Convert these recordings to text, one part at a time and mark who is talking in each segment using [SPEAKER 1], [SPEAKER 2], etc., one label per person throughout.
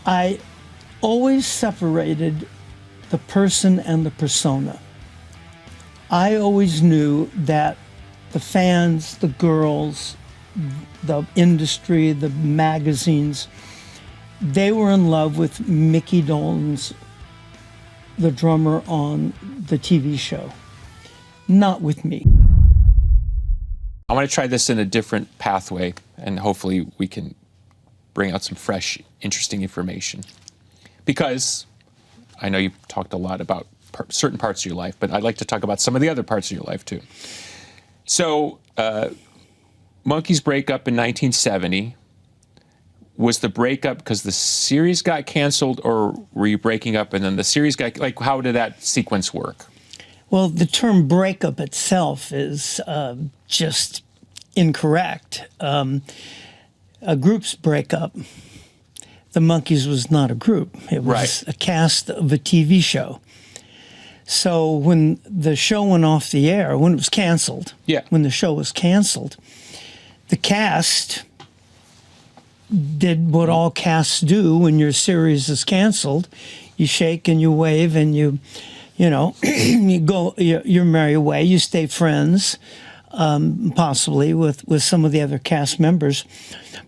[SPEAKER 1] I always separated the person and the persona. I always knew that the fans, the girls, the industry, the magazines, they were in love with Micky Dolenz, the drummer on the TV show, not with me.
[SPEAKER 2] I want to try this in a different pathway, and hopefully we can bring out some fresh, interesting information. Because I know you've talked a lot about certain parts of your life, but I'd like to talk about some of the other parts of your life too. So, Monkees break up in 1970. Was the breakup because the series got canceled, or were you breaking up and then the series got, like, how did that sequence work?
[SPEAKER 1] Well, the term breakup itself is just incorrect. A group's breakup. The Monkees was not a group. It was a cast of a TV show. So when the show went off the air, when it was canceled, when the show was canceled, the cast did what all casts do when your series is canceled. You shake and you wave and you know, you go your merry way. You stay friends, possibly with some of the other cast members.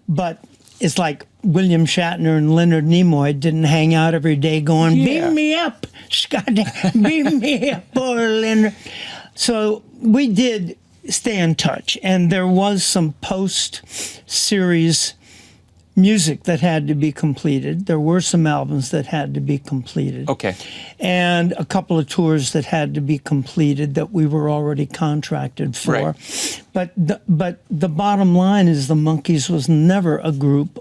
[SPEAKER 1] But it's like William Shatner and Leonard Nimoy didn't hang out every day going, beam me up, Scott, beam me up, poor Leonard. So we did stay in touch, and there was some post-series music that had to be completed. There were some albums that had to be completed.
[SPEAKER 2] Okay.
[SPEAKER 1] And a couple of tours that had to be completed that we were already contracted for.
[SPEAKER 2] Right.
[SPEAKER 1] But the bottom line is the Monkees was never a group.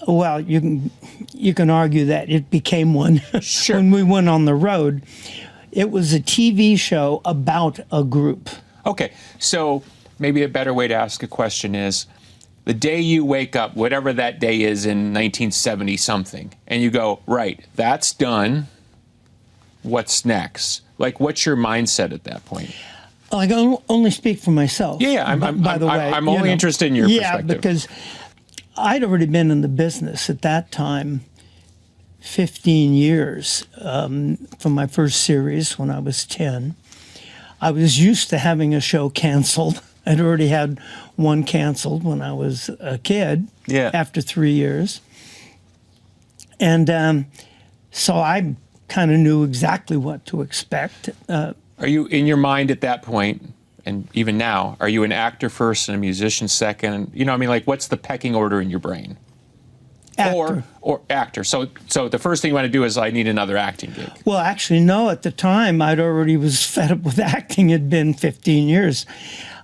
[SPEAKER 1] Well, you can argue that it became one when we went on the road. It was a TV show about a group.
[SPEAKER 2] Okay, so maybe a better way to ask a question is, the day you wake up, whatever that day is in 1970-something, and you go, right, that's done, what's next? Like, what's your mindset at that point?
[SPEAKER 1] I can only speak for myself. By the way,
[SPEAKER 2] I'm only interested in your perspective.
[SPEAKER 1] Yeah, because I'd already been in the business at that time 15 years from my first series when I was 10. I was used to having a show canceled. I'd already had one canceled when I was a kid after 3 years. And so I kind of knew exactly what to expect.
[SPEAKER 2] Are you, in your mind at that point, and even now, are you an actor first and a musician second? You know, I mean, like, what's the pecking order in your brain?
[SPEAKER 1] Actor.
[SPEAKER 2] Or actor. So the first thing you want to do is, I need another acting gig.
[SPEAKER 1] Well, actually, no. At the time, I'd already was fed up with acting. It'd been 15 years.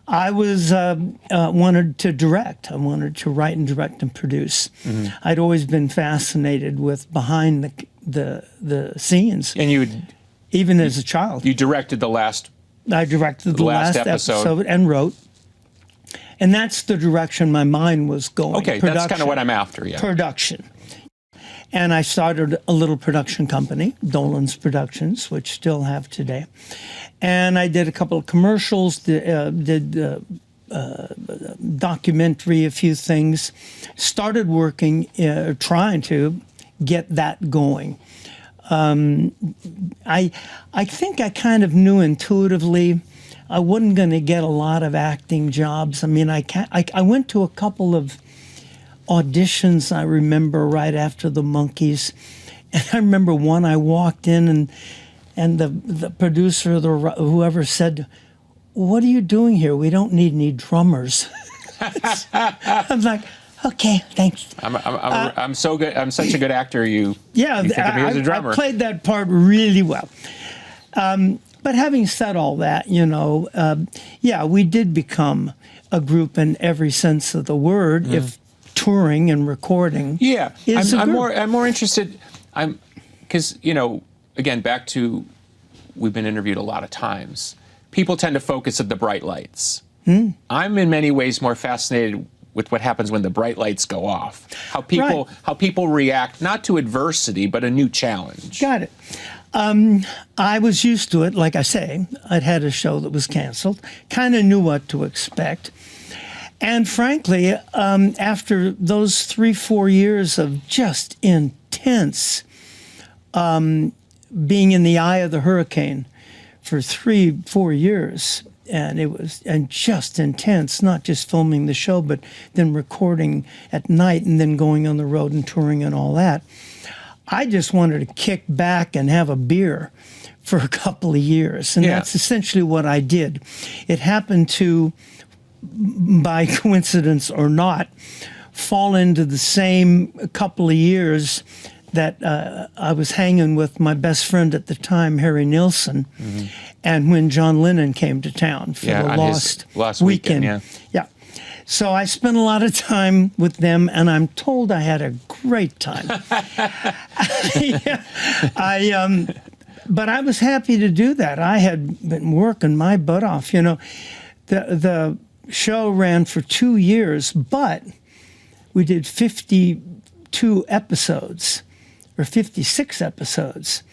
[SPEAKER 1] I was wanted to direct. I wanted to write and direct and produce. Mm-hmm. I'd always been fascinated with behind the scenes.
[SPEAKER 2] And
[SPEAKER 1] even as a child.
[SPEAKER 2] You directed the last.
[SPEAKER 1] I directed the last episode and wrote. And that's the direction my mind was going.
[SPEAKER 2] Okay, that's kind of what I'm after, yeah.
[SPEAKER 1] Production. And I started a little production company, Dolenz Productions, which still have today. And I did a couple of commercials, did documentary, a few things. Started working, trying to get that going. I think I kind of knew intuitively I wasn't going to get a lot of acting jobs. I mean, I went to a couple of auditions, I remember, right after the Monkees. And I remember one, I walked in and the producer, whoever said, "What are you doing here? We don't need any drummers." I'm like, okay, thanks.
[SPEAKER 2] I'm so good. I'm such a good actor. You think of me as a drummer.
[SPEAKER 1] I played that part really well. But having said all that, you know, we did become a group in every sense of the word. If touring and recording,
[SPEAKER 2] I'm more interested. Because, you know, again, back to, we've been interviewed a lot of times. People tend to focus at the bright lights. I'm in many ways more fascinated with what happens when the bright lights go off. How people react, not to adversity, but a new challenge.
[SPEAKER 1] Got it. I was used to it. Like I say, I'd had a show that was canceled, kind of knew what to expect. And frankly, after those 3-4 years of just intense being in the eye of the hurricane for 3-4 years, and it was just intense, not just filming the show, but then recording at night and then going on the road and touring and all that. I just wanted to kick back and have a beer for a couple of years. And that's essentially what I did. It happened to, by coincidence or not, fall into the same couple of years that I was hanging with my best friend at the time, Harry Nilsson, and when John Lennon came to town for the last weekend. Yeah. So I spent a lot of time with them, and I'm told I had a great time. But I was happy to do that. I had been working my butt off. You know, the show ran for 2 years, but we did 52 episodes or 56 episodes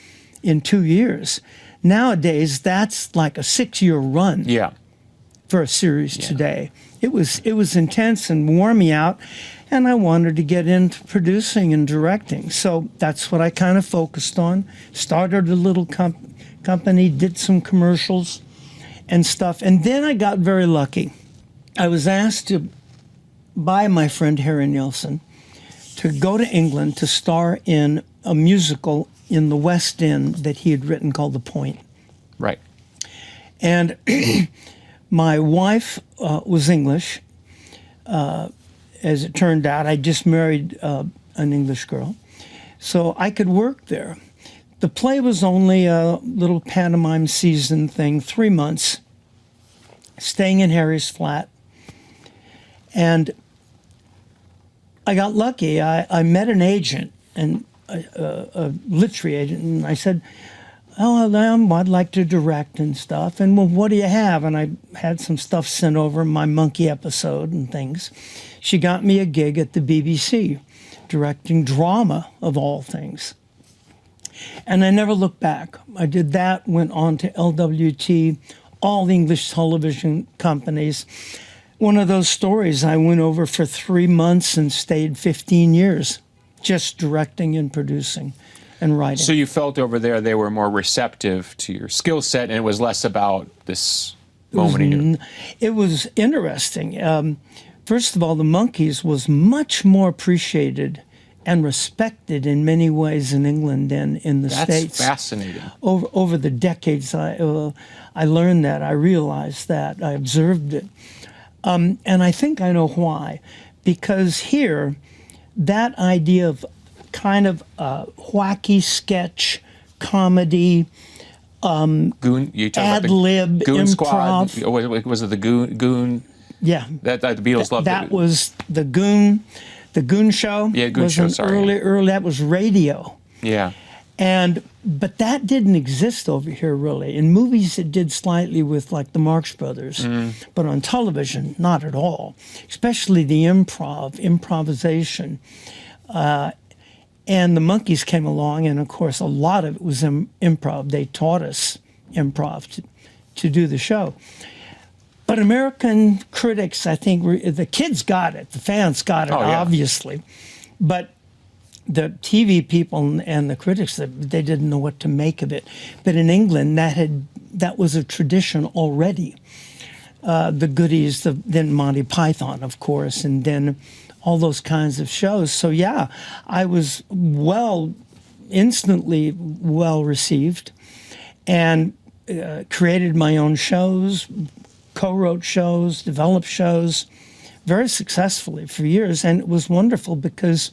[SPEAKER 1] in 2 years. Nowadays, that's like a 6-year run.
[SPEAKER 2] Yeah.
[SPEAKER 1] For a series today. It was intense and wore me out, and I wanted to get into producing and directing. So that's what I kind of focused on. Started a little company, did some commercials and stuff, and then I got very lucky. I was asked to by my friend Harry Nilsson to go to England to star in a musical in the West End that he had written called The Point.
[SPEAKER 2] Right.
[SPEAKER 1] And my wife was English. As it turned out, I just married an English girl. So I could work there. The play was only a little pantomime season thing, 3 months, staying in Harry's flat. And I got lucky. I met an agent, and a literary agent, and I said, "Oh, I'd like to direct and stuff." And, "Well, what do you have?" And I had some stuff sent over, my Monkee episode and things. She got me a gig at the BBC, directing drama, of all things. And I never looked back. I did that, went on to LWT, all the English television companies. One of those stories, I went over for 3 months and stayed 15 years, just directing and producing and writing.
[SPEAKER 2] So you felt over there they were more receptive to your skill set, and it was less about this moment in your...
[SPEAKER 1] It was interesting. First of all, the Monkees was much more appreciated and respected in many ways in England than in the States.
[SPEAKER 2] That's fascinating.
[SPEAKER 1] Over the decades, I learned that. I realized that. I observed it. And I think I know why. Because here, that idea of kind of wacky sketch, comedy,
[SPEAKER 2] Goon, you talking
[SPEAKER 1] ad
[SPEAKER 2] about
[SPEAKER 1] lib,
[SPEAKER 2] Goon
[SPEAKER 1] improv.
[SPEAKER 2] Squad? Was it the Goon?
[SPEAKER 1] Yeah.
[SPEAKER 2] That the Beatles loved.
[SPEAKER 1] That was the Goon Show.
[SPEAKER 2] Yeah, Goon Show, sorry.
[SPEAKER 1] Early, that was radio.
[SPEAKER 2] Yeah.
[SPEAKER 1] But that didn't exist over here, really. In movies, it did slightly with, like, the Marx Brothers. But on television, not at all. Especially the improvisation. And the Monkees came along, and, of course, a lot of it was improv. They taught us improv to do the show. But American critics, I think, the kids got it. The fans got it, obviously. But the TV people and the critics, they didn't know what to make of it. But in England, that was a tradition already. The Goodies, then Monty Python, of course, and then all those kinds of shows. So yeah, I was instantly well received, and created my own shows, co-wrote shows, developed shows, very successfully for years. And it was wonderful because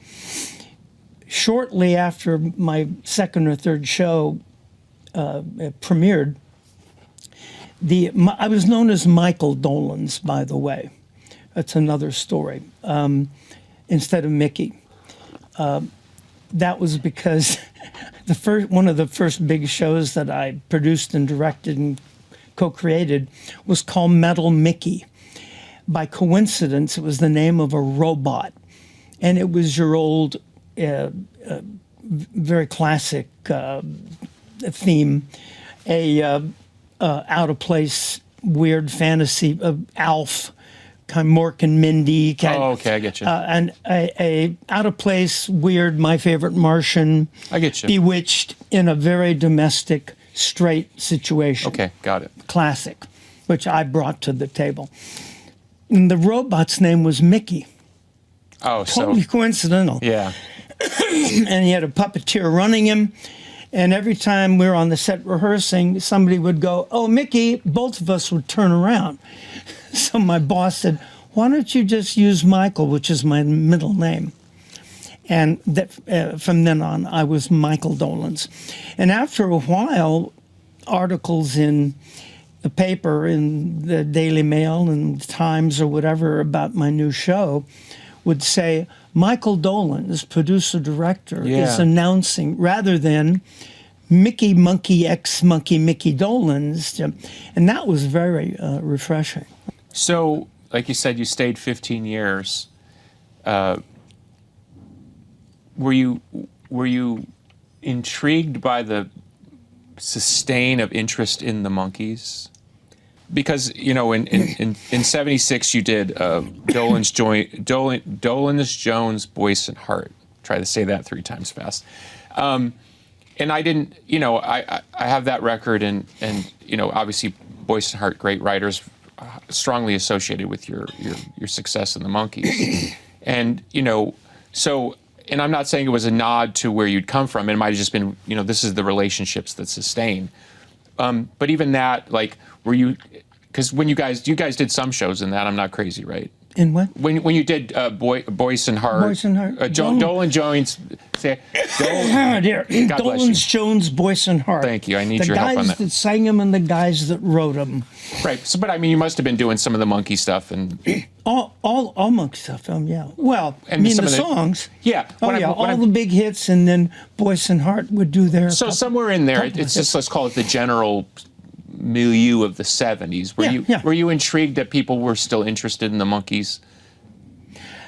[SPEAKER 1] shortly after my second or third show premiered, I was known as Micky Dolenz, by the way. That's another story. Instead of Micky. That was because one of the first big shows that I produced and directed and co-created was called Metal Micky. By coincidence, it was the name of a robot. And it was your old, very classic theme, out of place, weird fantasy of Alf kind of Mork and Mindy.
[SPEAKER 2] Oh, okay, I get you.
[SPEAKER 1] And a out of place, weird, My Favorite Martian.
[SPEAKER 2] I get you.
[SPEAKER 1] Bewitched in a very domestic, straight situation.
[SPEAKER 2] Okay, got it.
[SPEAKER 1] Classic, which I brought to the table. And the robot's name was Micky.
[SPEAKER 2] Oh,
[SPEAKER 1] Totally
[SPEAKER 2] so
[SPEAKER 1] coincidental.
[SPEAKER 2] yeah.
[SPEAKER 1] And he had a puppeteer running him. And every time we were on the set rehearsing, somebody would go, "Oh, Micky," both of us would turn around. So my boss said, "Why don't you just use Michael," which is my middle name. And that, from then on, I was Micky Dolenz. And after a while, articles in the paper, in the Daily Mail and Times or whatever about my new show would say, Micky Dolenz, producer-director, is announcing, rather than Mickey Monkey X Monkey Micky Dolenz. And that was very refreshing.
[SPEAKER 2] So, like you said, you stayed 15 years. Were you intrigued by the sustain of interest in the Monkees? Because, you know, in 76 you did Dolenz, Jones, Boyce and Hart. Try to say that 3 times fast. And I didn't, you know, I have that record, and you know, obviously Boyce and Hart, great writers, strongly associated with your success in the Monkees. And, you know, so, and I'm not saying it was a nod to where you'd come from. It might have just been, you know, this is the relationships that sustain. But even that, like, were you, because when you guys did some shows in that, I'm not crazy, right?
[SPEAKER 1] In what?
[SPEAKER 2] When you did Boyce and Hart.
[SPEAKER 1] Boyce and Hart.
[SPEAKER 2] Dolenz, Jones.
[SPEAKER 1] Oh, dear.
[SPEAKER 2] God bless you.
[SPEAKER 1] Dolenz, Jones, Boyce and Hart.
[SPEAKER 2] Thank you. I need your help on that.
[SPEAKER 1] The guys that sang them and the guys that wrote them.
[SPEAKER 2] Right. So, but I mean, you must have been doing some of the Monkey stuff and
[SPEAKER 1] all Monkey stuff. Yeah. Well,
[SPEAKER 2] And
[SPEAKER 1] I mean
[SPEAKER 2] some
[SPEAKER 1] the
[SPEAKER 2] of the-
[SPEAKER 1] songs.
[SPEAKER 2] yeah.
[SPEAKER 1] Oh
[SPEAKER 2] When I-
[SPEAKER 1] yeah.
[SPEAKER 2] when
[SPEAKER 1] All
[SPEAKER 2] I-
[SPEAKER 1] the big hits, and then Boyce and Hart would do their.
[SPEAKER 2] So somewhere in there, it's just, let's call it the general milieu of the 70s. Were you intrigued that people were still interested in the Monkees?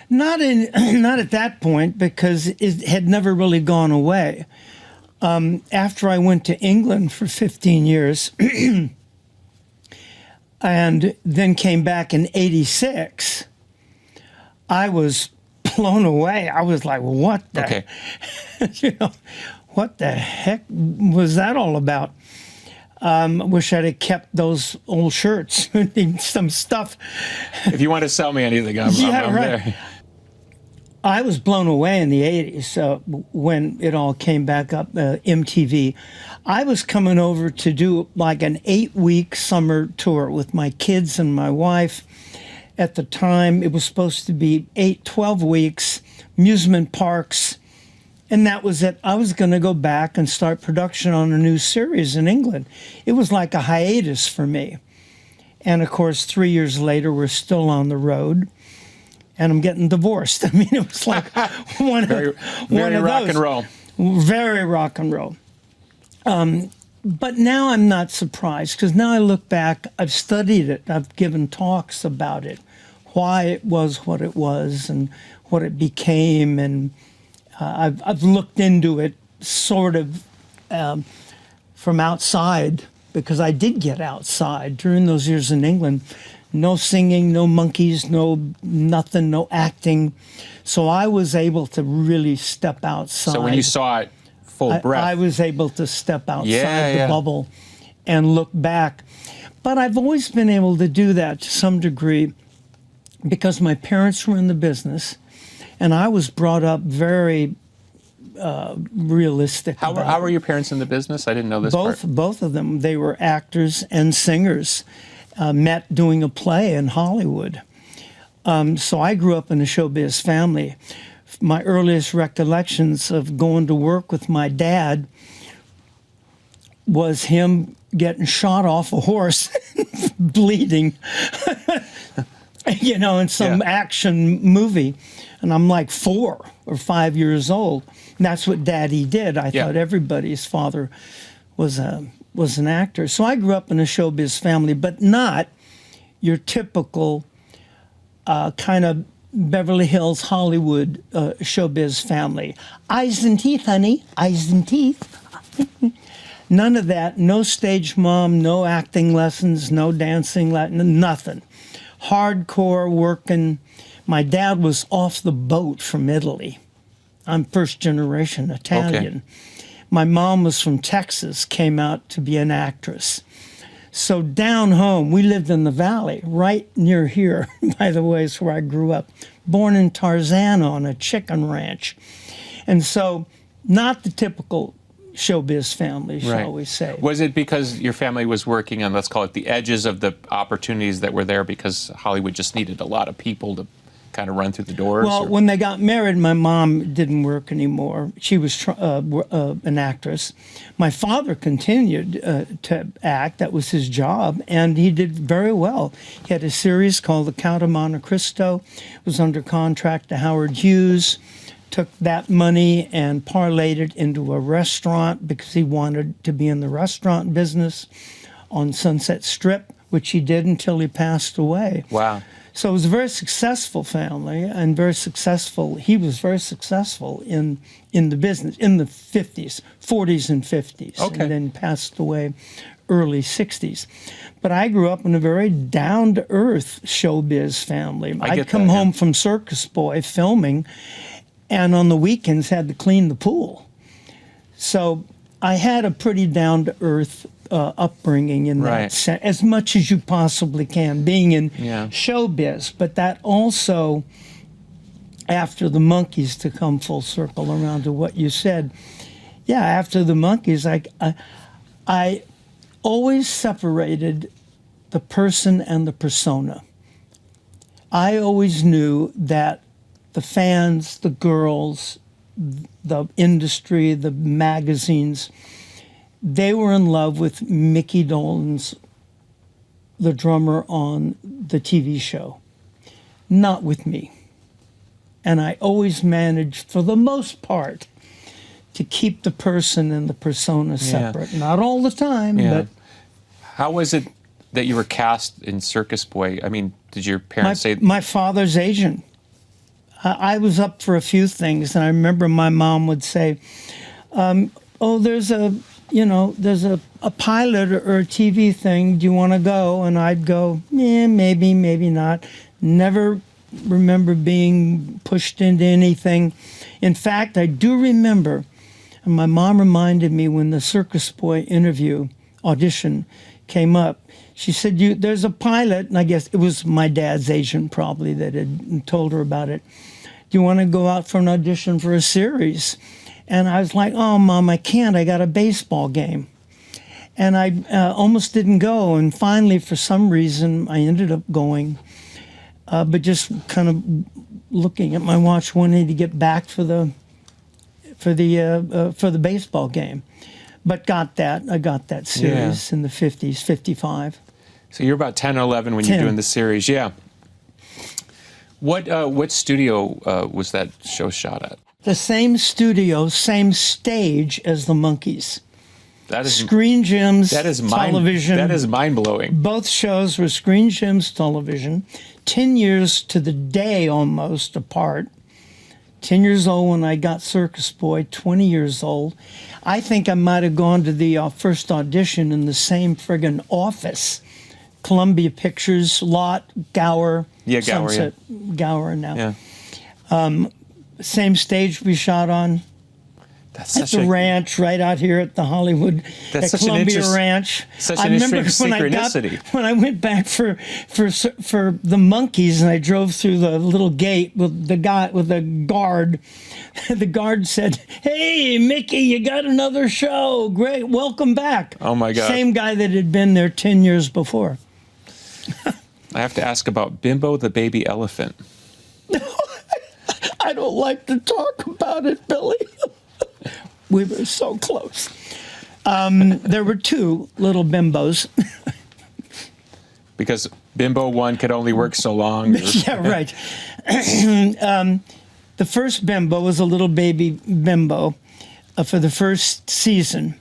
[SPEAKER 1] Not at that point, because it had never really gone away. After I went to England for 15 years, and then came back in '86, I was blown away. I was like, "What the?
[SPEAKER 2] Okay.
[SPEAKER 1] You know, what the heck was that all about?" Wish I'd have kept those old shirts, some stuff.
[SPEAKER 2] If you want to sell me anything, I'm
[SPEAKER 1] right.
[SPEAKER 2] there.
[SPEAKER 1] I was blown away in the 80s when it all came back up, MTV. I was coming over to do like an 8-week summer tour with my kids and my wife. At the time, it was supposed to be 12 weeks, amusement parks, and that was it. I was going to go back and start production on a new series in England. It was like a hiatus for me. And of course, 3 years later, we're still on the road. And I'm getting divorced. I mean, it was like one of those.
[SPEAKER 2] Rock and roll.
[SPEAKER 1] Very rock and roll. But now I'm not surprised, because now I look back, I've studied it, I've given talks about it, why it was what it was and what it became, and I've looked into it sort of from outside, because I did get outside during those years in England. No singing, no Monkees, no nothing, no acting. So I was able to really step outside.
[SPEAKER 2] So when you saw it full breath.
[SPEAKER 1] I was able to step outside the bubble and look back. But I've always been able to do that to some degree because my parents were in the business, and I was brought up very realistic.
[SPEAKER 2] How were your parents in the business? I didn't know this part.
[SPEAKER 1] Both of them. They were actors and singers. Met doing a play in Hollywood. So I grew up in a showbiz family. My earliest recollections of going to work with my dad was him getting shot off a horse, bleeding, you know, in some action movie. And I'm like 4 or 5 years old. And that's what Daddy did. I thought everybody's father was an actor. So I grew up in a showbiz family, but not your typical kind of Beverly Hills, Hollywood showbiz family. Eyes and teeth, honey, eyes and teeth. None of that. No stage mom, no acting lessons, no dancing, nothing. hardcore working. My dad was off the boat from Italy. I'm first generation Italian. My mom was from Texas, came out to be an actress. So down home, we lived in the valley, right near here, by the way, is where I grew up. Born in Tarzana on a chicken ranch. And so not the typical showbiz family, shall we say.
[SPEAKER 2] Was it because your family was working on, let's call it, the edges of the opportunities that were there because Hollywood just needed a lot of people to kind of run through the doors?
[SPEAKER 1] Well, when they got married, my mom didn't work anymore. She was an actress. My father continued to act. That was his job, and he did very well. He had a series called The Count of Monte Cristo. Was under contract to Howard Hughes. Took that money and parlayed it into a restaurant because he wanted to be in the restaurant business on Sunset Strip, which he did until he passed away.
[SPEAKER 2] Wow.
[SPEAKER 1] So it was a very successful family and very successful. He was very successful in the business in the 50s, 40s and 50s,
[SPEAKER 2] Okay.
[SPEAKER 1] and then passed away early 60s. But I grew up in a very down-to-earth showbiz family. I'd come home from Circus Boy filming, and on the weekends had to clean the pool. So I had a pretty down-to-earth upbringing in that sense, as much as you possibly can, being in showbiz. But that also, after the Monkees, to come full circle around to what you said, after the Monkees, I always separated the person and the persona. I always knew that the fans, the girls, the industry, the magazines, they were in love with Micky Dolenz, the drummer on the TV show, not with me. And I always managed, for the most part, to keep the person and the persona separate. Not all the time, but...
[SPEAKER 2] How was it that you were cast in Circus Boy? I mean, did your parents say...
[SPEAKER 1] My father's agent. I was up for a few things, and I remember my mom would say, there's a pilot or a TV thing. Do you want to go? And I'd go, maybe, maybe not. Never remember being pushed into anything. In fact, I do remember, and my mom reminded me when the Circus Boy audition came up, she said, there's a pilot, and I guess it was my dad's agent probably that had told her about it. Do you want to go out for an audition for a series? And I was like, oh, Mom, I can't. I got a baseball game. And I almost didn't go. And finally, for some reason, I ended up going. But just kind of looking at my watch, wanting to get back for the baseball game. But I got that series in the 50s, 55.
[SPEAKER 2] So you're about 10 or 11 when you're doing the series. Yeah. What studio was that show shot at?
[SPEAKER 1] The same studio, same stage as the Monkees.
[SPEAKER 2] That is
[SPEAKER 1] Screen Gems television.
[SPEAKER 2] That is mind-blowing.
[SPEAKER 1] Both shows were Screen Gems television, 10 years to the day almost apart. 10 years old when I got Circus Boy, 20 years old. I think I might have gone to the first audition in the same friggin' office. Columbia Pictures, lot, Gower.
[SPEAKER 2] Yeah, Gower,
[SPEAKER 1] Sunset, Gower now. Yeah. Same stage we shot on.
[SPEAKER 2] That's
[SPEAKER 1] at the ranch right out here at the Hollywood,
[SPEAKER 2] that's
[SPEAKER 1] at Columbia Ranch.
[SPEAKER 2] Such an interesting synchronicity.
[SPEAKER 1] When I went back for the Monkees and I drove through the little gate with the guard, the guard said, "Hey, Micky, you got another show. Great, welcome back."
[SPEAKER 2] Oh my God!
[SPEAKER 1] Same guy that had been there 10 years before.
[SPEAKER 2] I have to ask about Bimbo the baby elephant.
[SPEAKER 1] I don't like to talk about it, Billy. We were so close. There were two little bimbos.
[SPEAKER 2] Because Bimbo 1 could only work so long.
[SPEAKER 1] Yeah, right. The first bimbo was a little baby bimbo for the first season.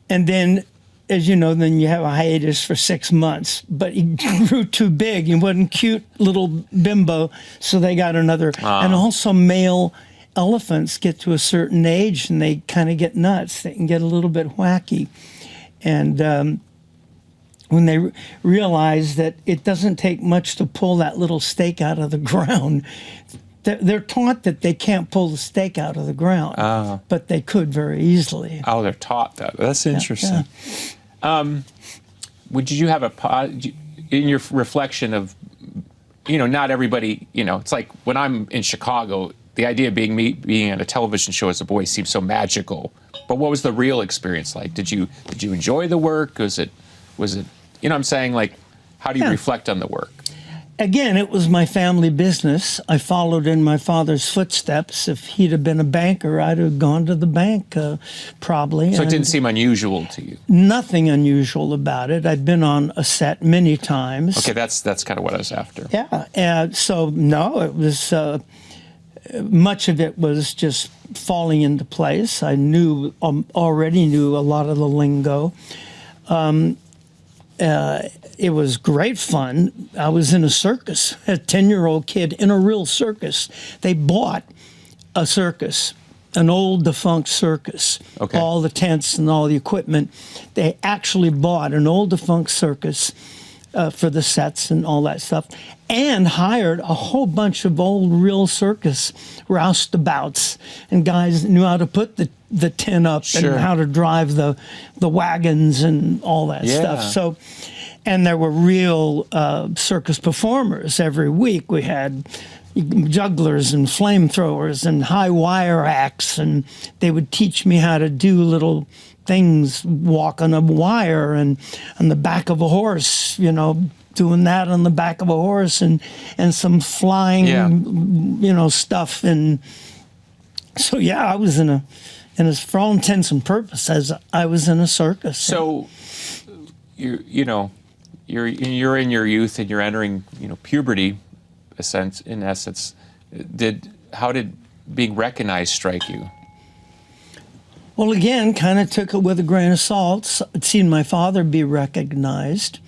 [SPEAKER 1] And then, as you know, then you have a hiatus for 6 months. But he grew too big. He wasn't cute little bimbo, so they got another. And also male elephants get to a certain age and they kind of get nuts. They can get a little bit wacky. And when they realize that it doesn't take much to pull that little stake out of the ground. They're taught that they can't pull the stake out of the ground, but they could very easily.
[SPEAKER 2] Oh, they're taught that. That's interesting.
[SPEAKER 1] Yeah.
[SPEAKER 2] Would you have in your reflection of, not everybody, it's like when I'm in Chicago, the idea of being on a television show as a boy seems so magical. But what was the real experience like? Did you enjoy the work? Was it, I'm saying, like, how do you reflect on the work?
[SPEAKER 1] Again, it was my family business. I followed in my father's footsteps. If he'd have been a banker, I'd have gone to the bank, probably.
[SPEAKER 2] So it didn't seem unusual to you?
[SPEAKER 1] Nothing unusual about it. I'd been on a set many times.
[SPEAKER 2] Okay, that's kind of what I was after.
[SPEAKER 1] Yeah, and so no, it was much of it was just falling into place. I already knew a lot of the lingo. It was great fun. I was in a circus, a 10-year-old kid in a real circus. They bought a circus, an old defunct circus.
[SPEAKER 2] Okay.
[SPEAKER 1] All the tents and all the equipment. They actually bought an old defunct circus for the sets and all that stuff, and hired a whole bunch of old real circus roustabouts and guys that knew how to put the tent up
[SPEAKER 2] Sure.
[SPEAKER 1] and how to drive the wagons and all that stuff. So, and there were real circus performers every week. We had jugglers and flamethrowers and high wire acts, and they would teach me how to do little things, walk on a wire and on the back of a horse, doing that on the back of a horse, and some flying, stuff. And so, I was for all intents and purposes, I was in a circus.
[SPEAKER 2] So, you're in your youth and you're entering, puberty, in essence. How did being recognized strike you?
[SPEAKER 1] Well, again, kind of took it with a grain of salt. I'd seen my father be recognized.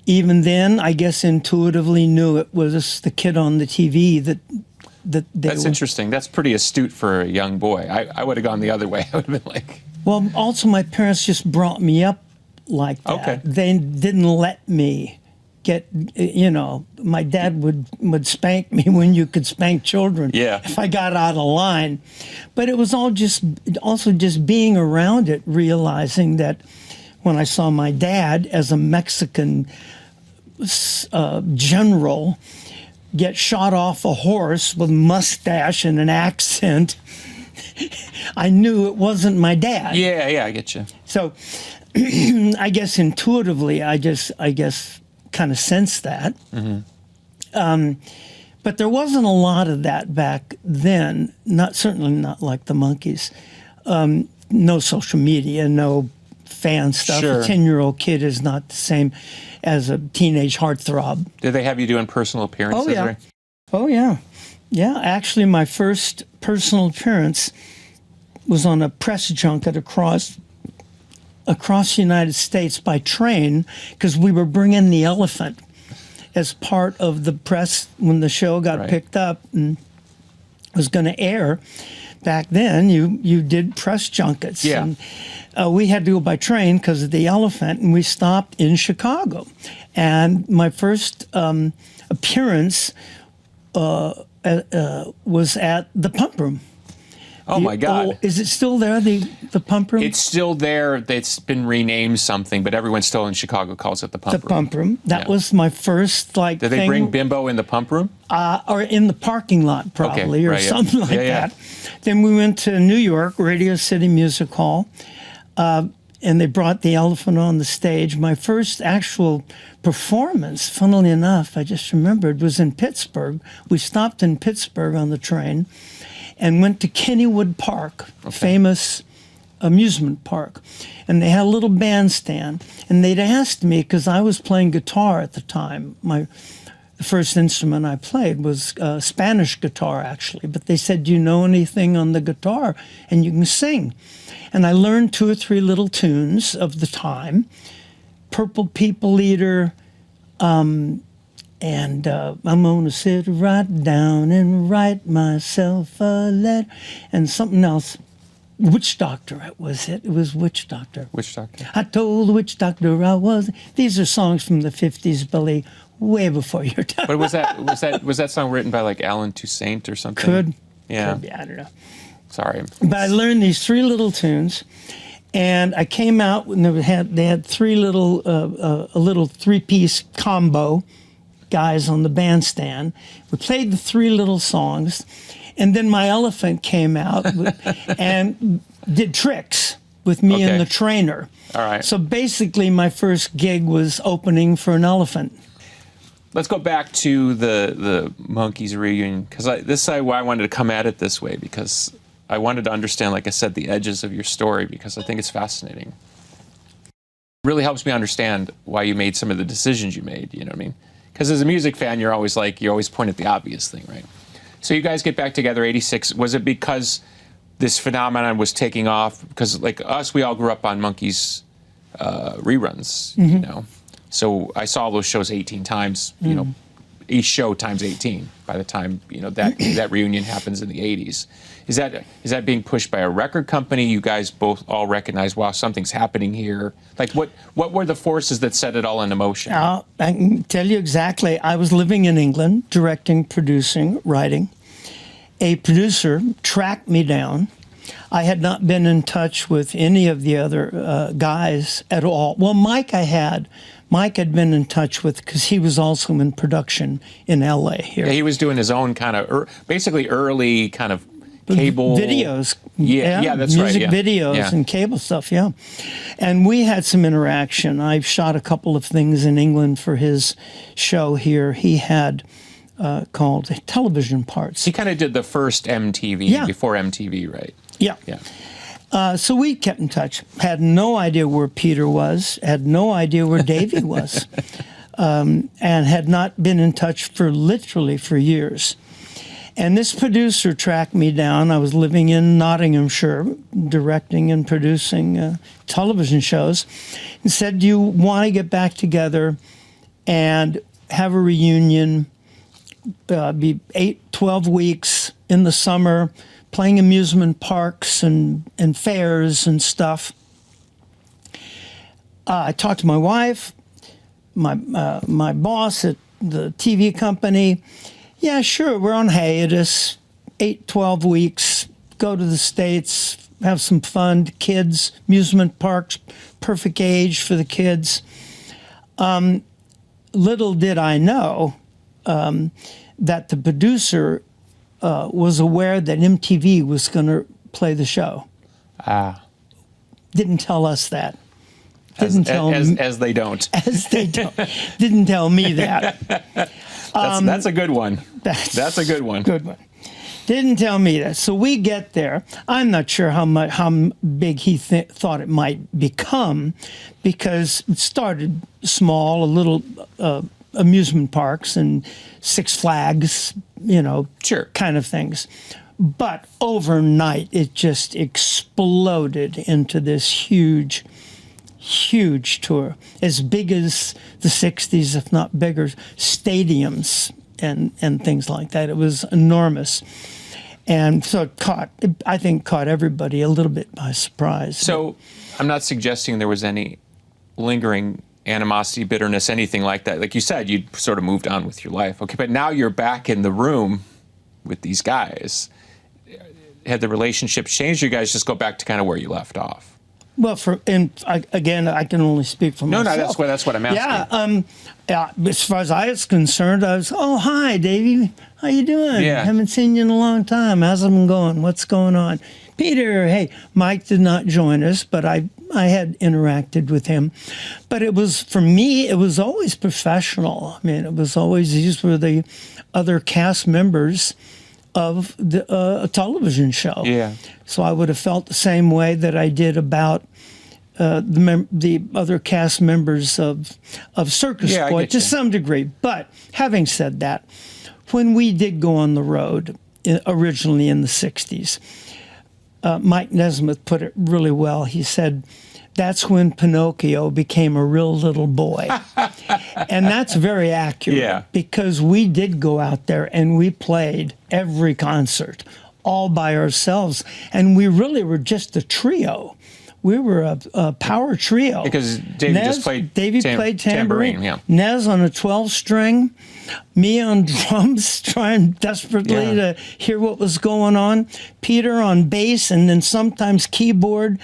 [SPEAKER 1] Even then, I guess intuitively knew it was the kid on the TV that
[SPEAKER 2] That's interesting. That's pretty astute for a young boy. I would have gone the other way. I would have been like...
[SPEAKER 1] Well, also my parents just brought me up like that.
[SPEAKER 2] Okay.
[SPEAKER 1] They didn't let me get, my dad would spank me when you could spank children if I got out of line. But it was also just being around it, realizing that when I saw my dad as a Mexican general get shot off a horse with mustache and an accent, I knew it wasn't my dad.
[SPEAKER 2] Yeah, I get you.
[SPEAKER 1] So I guess intuitively, I guess kind of sensed that. Mm-hmm. But there wasn't a lot of that back then, certainly not like the Monkees. No social media, no fan stuff.
[SPEAKER 2] Sure.
[SPEAKER 1] A 10-year-old kid is not the same as a teenage heartthrob.
[SPEAKER 2] Did they have you doing personal appearances?
[SPEAKER 1] Oh, yeah.
[SPEAKER 2] Right?
[SPEAKER 1] Oh, yeah. Yeah, actually, my first personal appearance was on a press junket across the United States by train, because we were bringing the elephant as part of the press when the show got picked up and was going to air. Back then, you did press junkets.
[SPEAKER 2] Yeah.
[SPEAKER 1] And we had to go by train because of the elephant, and we stopped in Chicago. And my first appearance was at the Pump Room.
[SPEAKER 2] Oh, my God.
[SPEAKER 1] Is it still there, the Pump Room?
[SPEAKER 2] It's still there. It's been renamed something, but everyone still in Chicago calls it the Pump Room.
[SPEAKER 1] The Pump Room. That was my first,
[SPEAKER 2] Did they bring Bimbo in the Pump Room?
[SPEAKER 1] Or in the parking lot, probably, or something like that. Then we went to New York, Radio City Music Hall, and they brought the elephant on the stage. My first actual performance, funnily enough, I just remembered, was in Pittsburgh. We stopped in Pittsburgh on the train and went to Kennywood Park, famous amusement park. And they had a little bandstand. And they'd asked me, because I was playing guitar at the time, the first instrument I played was Spanish guitar, actually. But they said, do you know anything on the guitar? And you can sing. And I learned 2 or 3 little tunes of the time. Purple People Eater, and I'm gonna sit right down and write myself a letter, and something else. Witch Doctor, was it? It was Witch Doctor.
[SPEAKER 2] Witch Doctor.
[SPEAKER 1] I told the witch doctor I was. These are songs from the 50s, Billy, way before your time.
[SPEAKER 2] But was that song written by like Alan Toussaint or something?
[SPEAKER 1] Could
[SPEAKER 2] be,
[SPEAKER 1] I don't know.
[SPEAKER 2] Sorry.
[SPEAKER 1] But I learned these 3 little tunes, and I came out when they had 3 little a little 3-piece combo guys on the bandstand. We played the 3 little songs, and then my elephant came out and did tricks with me and the trainer.
[SPEAKER 2] All right.
[SPEAKER 1] So basically, my first gig was opening for an elephant.
[SPEAKER 2] Let's go back to the Monkees reunion, because this is why I wanted to come at it this way, because I wanted to understand, like I said, the edges of your story, because I think it's fascinating. It really helps me understand why you made some of the decisions you made, you know what I mean? Because as a music fan, you always point at the obvious thing, right? So you guys get back together, 86. Was it because this phenomenon was taking off? Because like us, we all grew up on Monkees reruns, you know? So I saw those shows 18 times, you know, each show times 18 by the time, you know, that reunion happens in the 80s. Is that being pushed by a record company? You guys both all recognize, wow, something's happening here. Like what were the forces that set it all into motion?
[SPEAKER 1] I can tell you exactly. I was living in England, directing, producing, writing. A producer tracked me down. I had not been in touch with any of the other guys at all. Well, Mike had been in touch with, because he was also in production in L.A. here.
[SPEAKER 2] Yeah, he was doing his own kind of, basically early kind of cable
[SPEAKER 1] videos.
[SPEAKER 2] Yeah, that's right.
[SPEAKER 1] Music videos and cable stuff, yeah. And we had some interaction. I shot a couple of things in England for his show here. He had called Television Parts.
[SPEAKER 2] He kind of did the first MTV before MTV, right?
[SPEAKER 1] Yeah. So we kept in touch. Had no idea where Peter was. Had no idea where Davey was. And had not been in touch for literally for years. And this producer tracked me down. I was living in Nottinghamshire, directing and producing television shows, and said, do you want to get back together and have a reunion, be 12 weeks in the summer, playing amusement parks and fairs and stuff. I talked to my wife, my boss at the TV company. Yeah, sure, we're on hiatus, 12 weeks, go to the States, have some fun, kids, amusement parks, perfect age for the kids. Little did I know that the producer was aware that MTV was going to play the show. Didn't tell us that. Didn't tell
[SPEAKER 2] as they don't.
[SPEAKER 1] As they don't. Didn't tell me that.
[SPEAKER 2] That's a good one. That's a good one.
[SPEAKER 1] Good one. Didn't tell me that. So we get there. I'm not sure how big he thought it might become, because it started small, a little amusement parks and Six Flags, you know, kind of things. But overnight, it just exploded into this huge tour, as big as the 60s, if not bigger, stadiums and things like that. It was enormous. And so it caught everybody a little bit by surprise.
[SPEAKER 2] So I'm not suggesting there was any lingering animosity, bitterness, anything like that. Like you said, you sort of moved on with your life. Okay, but now you're back in the room with these guys. Had the relationship changed? Or you guys just go back to kind of where you left off?
[SPEAKER 1] Well, again, I can only speak for myself.
[SPEAKER 2] No, that's what I'm asking.
[SPEAKER 1] As far as I was concerned, I was, oh, hi, Davey. How you doing?
[SPEAKER 2] Yeah.
[SPEAKER 1] Haven't seen you in a long time. How's it been going? What's going on? Peter, hey. Mike did not join us, but I had interacted with him. But it was, for me, it was always professional. I mean, it was always, these were the other cast members of a television show.
[SPEAKER 2] Yeah.
[SPEAKER 1] So I would have felt the same way that I did about the other cast members of Circus Boy to some degree. But having said that, when we did go on the road originally in the 60s, Mike Nesmith put it really well. He said, that's when Pinocchio became a real little boy. And that's very accurate, because we did go out there and we played every concert all by ourselves, and we really were just a trio. We were a power trio.
[SPEAKER 2] Because Davey just played
[SPEAKER 1] played tambourine.
[SPEAKER 2] Yeah.
[SPEAKER 1] Nez on a 12-string, me on drums, trying desperately to hear what was going on. Peter on bass, and then sometimes keyboard,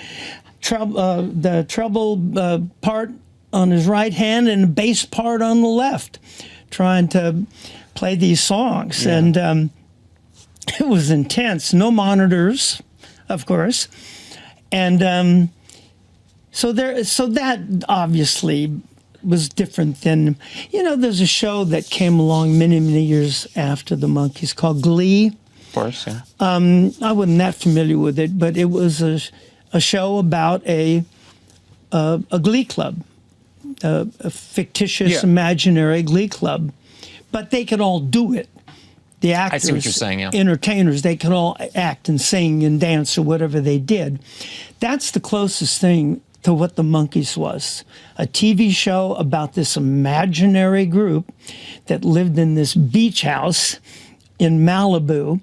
[SPEAKER 1] the treble part on his right hand and the bass part on the left, trying to play these songs.
[SPEAKER 2] Yeah.
[SPEAKER 1] And it was intense. No monitors, of course. And so that obviously was different than, there's a show that came along many, many years after the Monkees called Glee.
[SPEAKER 2] Of course, yeah.
[SPEAKER 1] I wasn't that familiar with it, but it was a show about a glee club, a fictitious, imaginary glee club. But they could all do it. The actors,
[SPEAKER 2] I see what you're saying, yeah.
[SPEAKER 1] Entertainers, they could all act and sing and dance or whatever they did. That's the closest thing to what the Monkees was. A TV show about this imaginary group that lived in this beach house in Malibu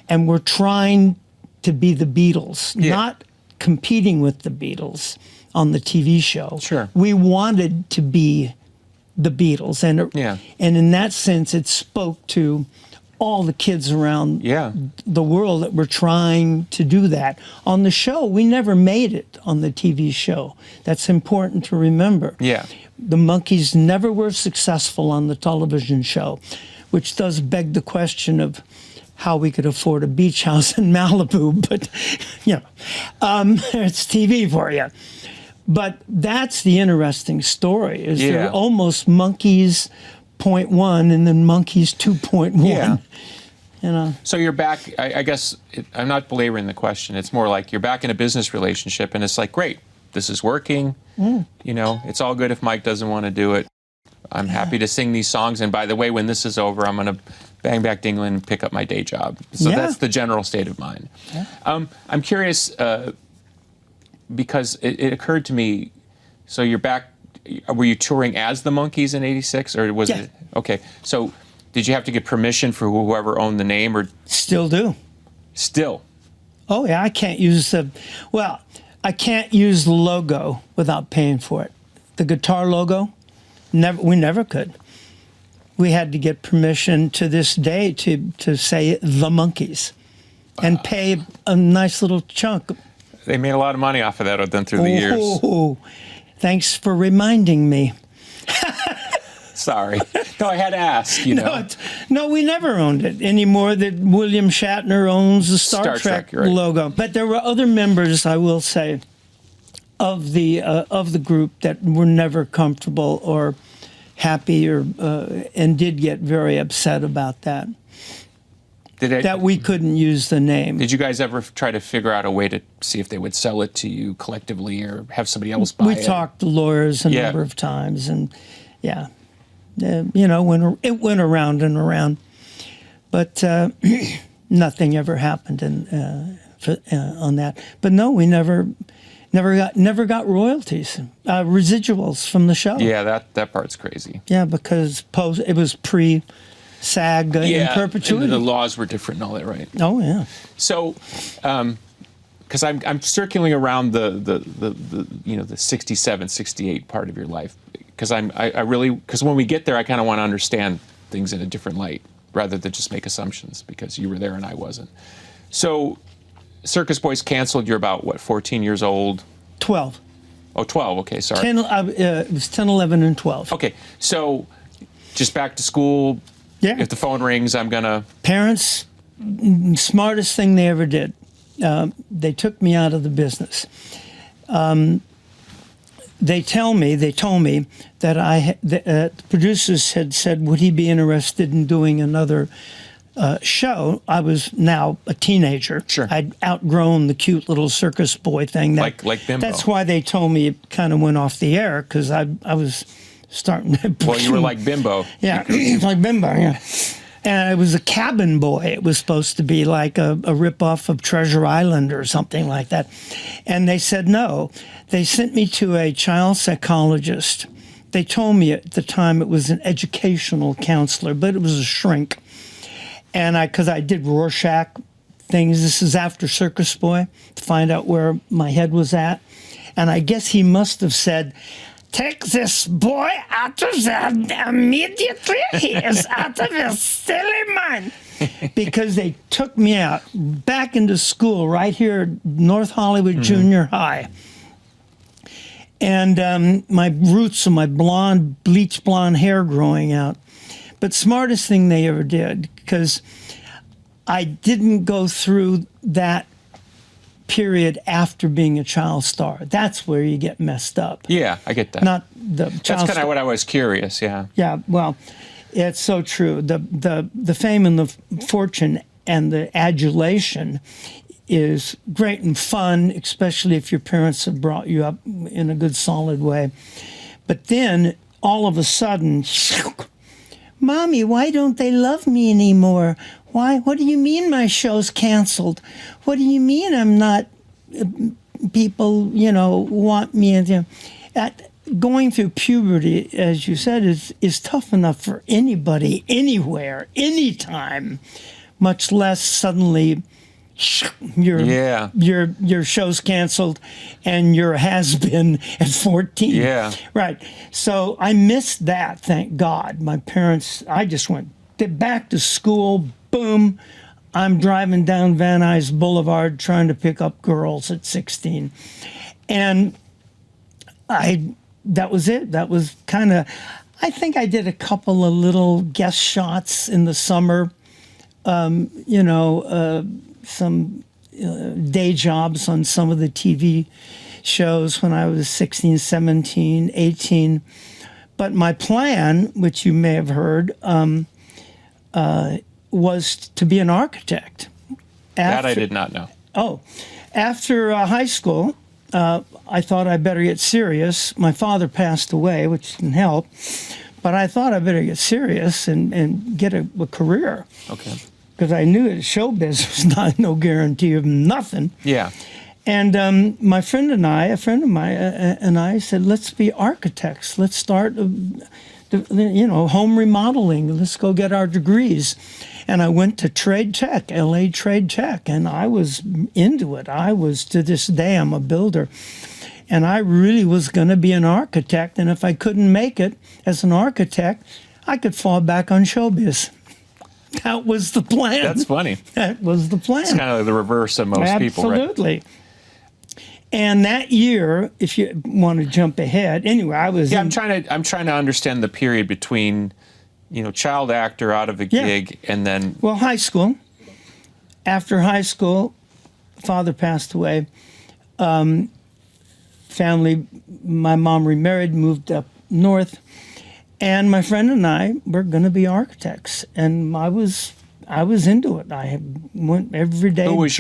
[SPEAKER 1] and were trying to be the Beatles, not competing with the Beatles on the TV show.
[SPEAKER 2] Sure.
[SPEAKER 1] We wanted to be the Beatles. And in that sense, it spoke to all the kids around the world that were trying to do that. On the show, we never made it on the TV show. That's important to remember.
[SPEAKER 2] Yeah.
[SPEAKER 1] The Monkees never were successful on the television show, which does beg the question of how we could afford a beach house in Malibu. But, it's TV for you. But that's the interesting story, is they're almost Monkees 0.1 and then Monkees 2.1.
[SPEAKER 2] Yeah. So you're back, I guess, I'm not belaboring the question. It's more like you're back in a business relationship and it's like, great, this is working. It's all good if Mike doesn't want to do it. I'm happy to sing these songs. And by the way, when this is over, I'm going to bang back Dingland and pick up my day job. So that's the general state of mind. Yeah. I'm curious, because it occurred to me, so you're back, were you touring as the Monkees in '86, or was it? Okay, so did you have to get permission for whoever owned the name, or?
[SPEAKER 1] Still do.
[SPEAKER 2] Still?
[SPEAKER 1] Oh yeah, I can't use the logo without paying for it. The guitar logo, we never could. We had to get permission to this day to say the Monkees, and pay a nice little chunk.
[SPEAKER 2] They made a lot of money off of that then through the years.
[SPEAKER 1] Oh, thanks for reminding me.
[SPEAKER 2] Sorry. No, I had to ask,
[SPEAKER 1] No, we never owned it any more than William Shatner owns the Star Trek logo. But there were other members, I will say, of the group that were never comfortable or happy and did get very upset about that. That we couldn't use the name.
[SPEAKER 2] Did you guys ever try to figure out a way to see if they would sell it to you collectively or have somebody else buy it?
[SPEAKER 1] We talked to lawyers a number of times, and it went around and around, but nothing ever happened on that. But no, we never got royalties, residuals from the show.
[SPEAKER 2] Yeah, that part's crazy.
[SPEAKER 1] Yeah, because it was SAG in perpetuity.
[SPEAKER 2] And the laws were different and all that, right?
[SPEAKER 1] Oh yeah.
[SPEAKER 2] So, because I'm circling around the 67, 68 part of your life, because because when we get there, I kind of want to understand things in a different light rather than just make assumptions, because you were there and I wasn't. So, Circus Boy's canceled. You're about what, 14 years old?
[SPEAKER 1] 12.
[SPEAKER 2] Oh, 12. Okay, sorry.
[SPEAKER 1] It was 10, 11, and 12.
[SPEAKER 2] Okay, so just back to school.
[SPEAKER 1] Yeah.
[SPEAKER 2] If the phone rings, I'm gonna. Parents,
[SPEAKER 1] smartest thing they ever did. They took me out of the business. They told me that the producers had said, would he be interested in doing another show? I was now a teenager.
[SPEAKER 2] Sure.
[SPEAKER 1] I'd outgrown the cute little circus boy thing.
[SPEAKER 2] Like Bimbo.
[SPEAKER 1] That's why they told me it kind of went off the air, because I was starting to...
[SPEAKER 2] Well, you were like Bimbo.
[SPEAKER 1] Yeah, like Bimbo, yeah. And it was a cabin boy. It was supposed to be like a ripoff of Treasure Island or something like that. And they said no. They sent me to a child psychologist. They told me at the time it was an educational counselor, but it was a shrink. And because I did Rorschach things. This is after Circus Boy, to find out where my head was at. And I guess he must have said, "Take this boy out of there immediately. He is out of his silly mind." Because they took me out back into school right here at North Hollywood Junior High. And my roots of my bleach blonde hair growing out. But smartest thing they ever did, because I didn't go through that period after being a child star. That's where you get messed up.
[SPEAKER 2] Yeah, I get that.
[SPEAKER 1] Not the child
[SPEAKER 2] That's kind
[SPEAKER 1] star.
[SPEAKER 2] of what I was curious, yeah.
[SPEAKER 1] Yeah, well, it's so true. The fame and the fortune and the adulation is great and fun, especially if your parents have brought you up in a good, solid way. But then, all of a sudden, "Mommy, why don't they love me anymore? Why? What do you mean my show's canceled? What do you mean I'm not, people, want me?" And going through puberty, as you said, is tough enough for anybody, anywhere, anytime, much less suddenly your show's canceled and your has-been at 14.
[SPEAKER 2] Yeah.
[SPEAKER 1] Right. So I missed that, thank God. My parents, I just went back to school, boom. I'm driving down Van Nuys Boulevard trying to pick up girls at 16. And that was it. That was kind of, I think I did a couple of little guest shots in the summer, some day jobs on some of the TV shows when I was 16, 17, 18. But my plan, which you may have heard, was to be an architect.
[SPEAKER 2] That I did not know.
[SPEAKER 1] Oh, after high school, I thought I better get serious. My father passed away, which didn't help. But I thought I better get serious and get a career.
[SPEAKER 2] Okay.
[SPEAKER 1] Because I knew that showbiz was no guarantee of nothing.
[SPEAKER 2] Yeah.
[SPEAKER 1] And my friend and I, a friend of mine and I said, let's be architects. Let's start, home remodeling. Let's go get our degrees. And I went to Trade Tech, LA Trade Tech, and I was into it. I was, to this day, I'm a builder. And I really was going to be an architect. And if I couldn't make it as an architect, I could fall back on showbiz. That was the plan.
[SPEAKER 2] That's funny.
[SPEAKER 1] That was the plan.
[SPEAKER 2] It's kind of like the reverse of most people, right?
[SPEAKER 1] Absolutely. And that year, if you want to jump ahead, anyway, I was.
[SPEAKER 2] Yeah, I'm trying to understand the period between, child actor out of a gig and then.
[SPEAKER 1] Well, high school. After high school, father passed away. Family, my mom remarried, moved up north. And my friend and I were going to be architects, and I was into it. I went every day.
[SPEAKER 2] Who would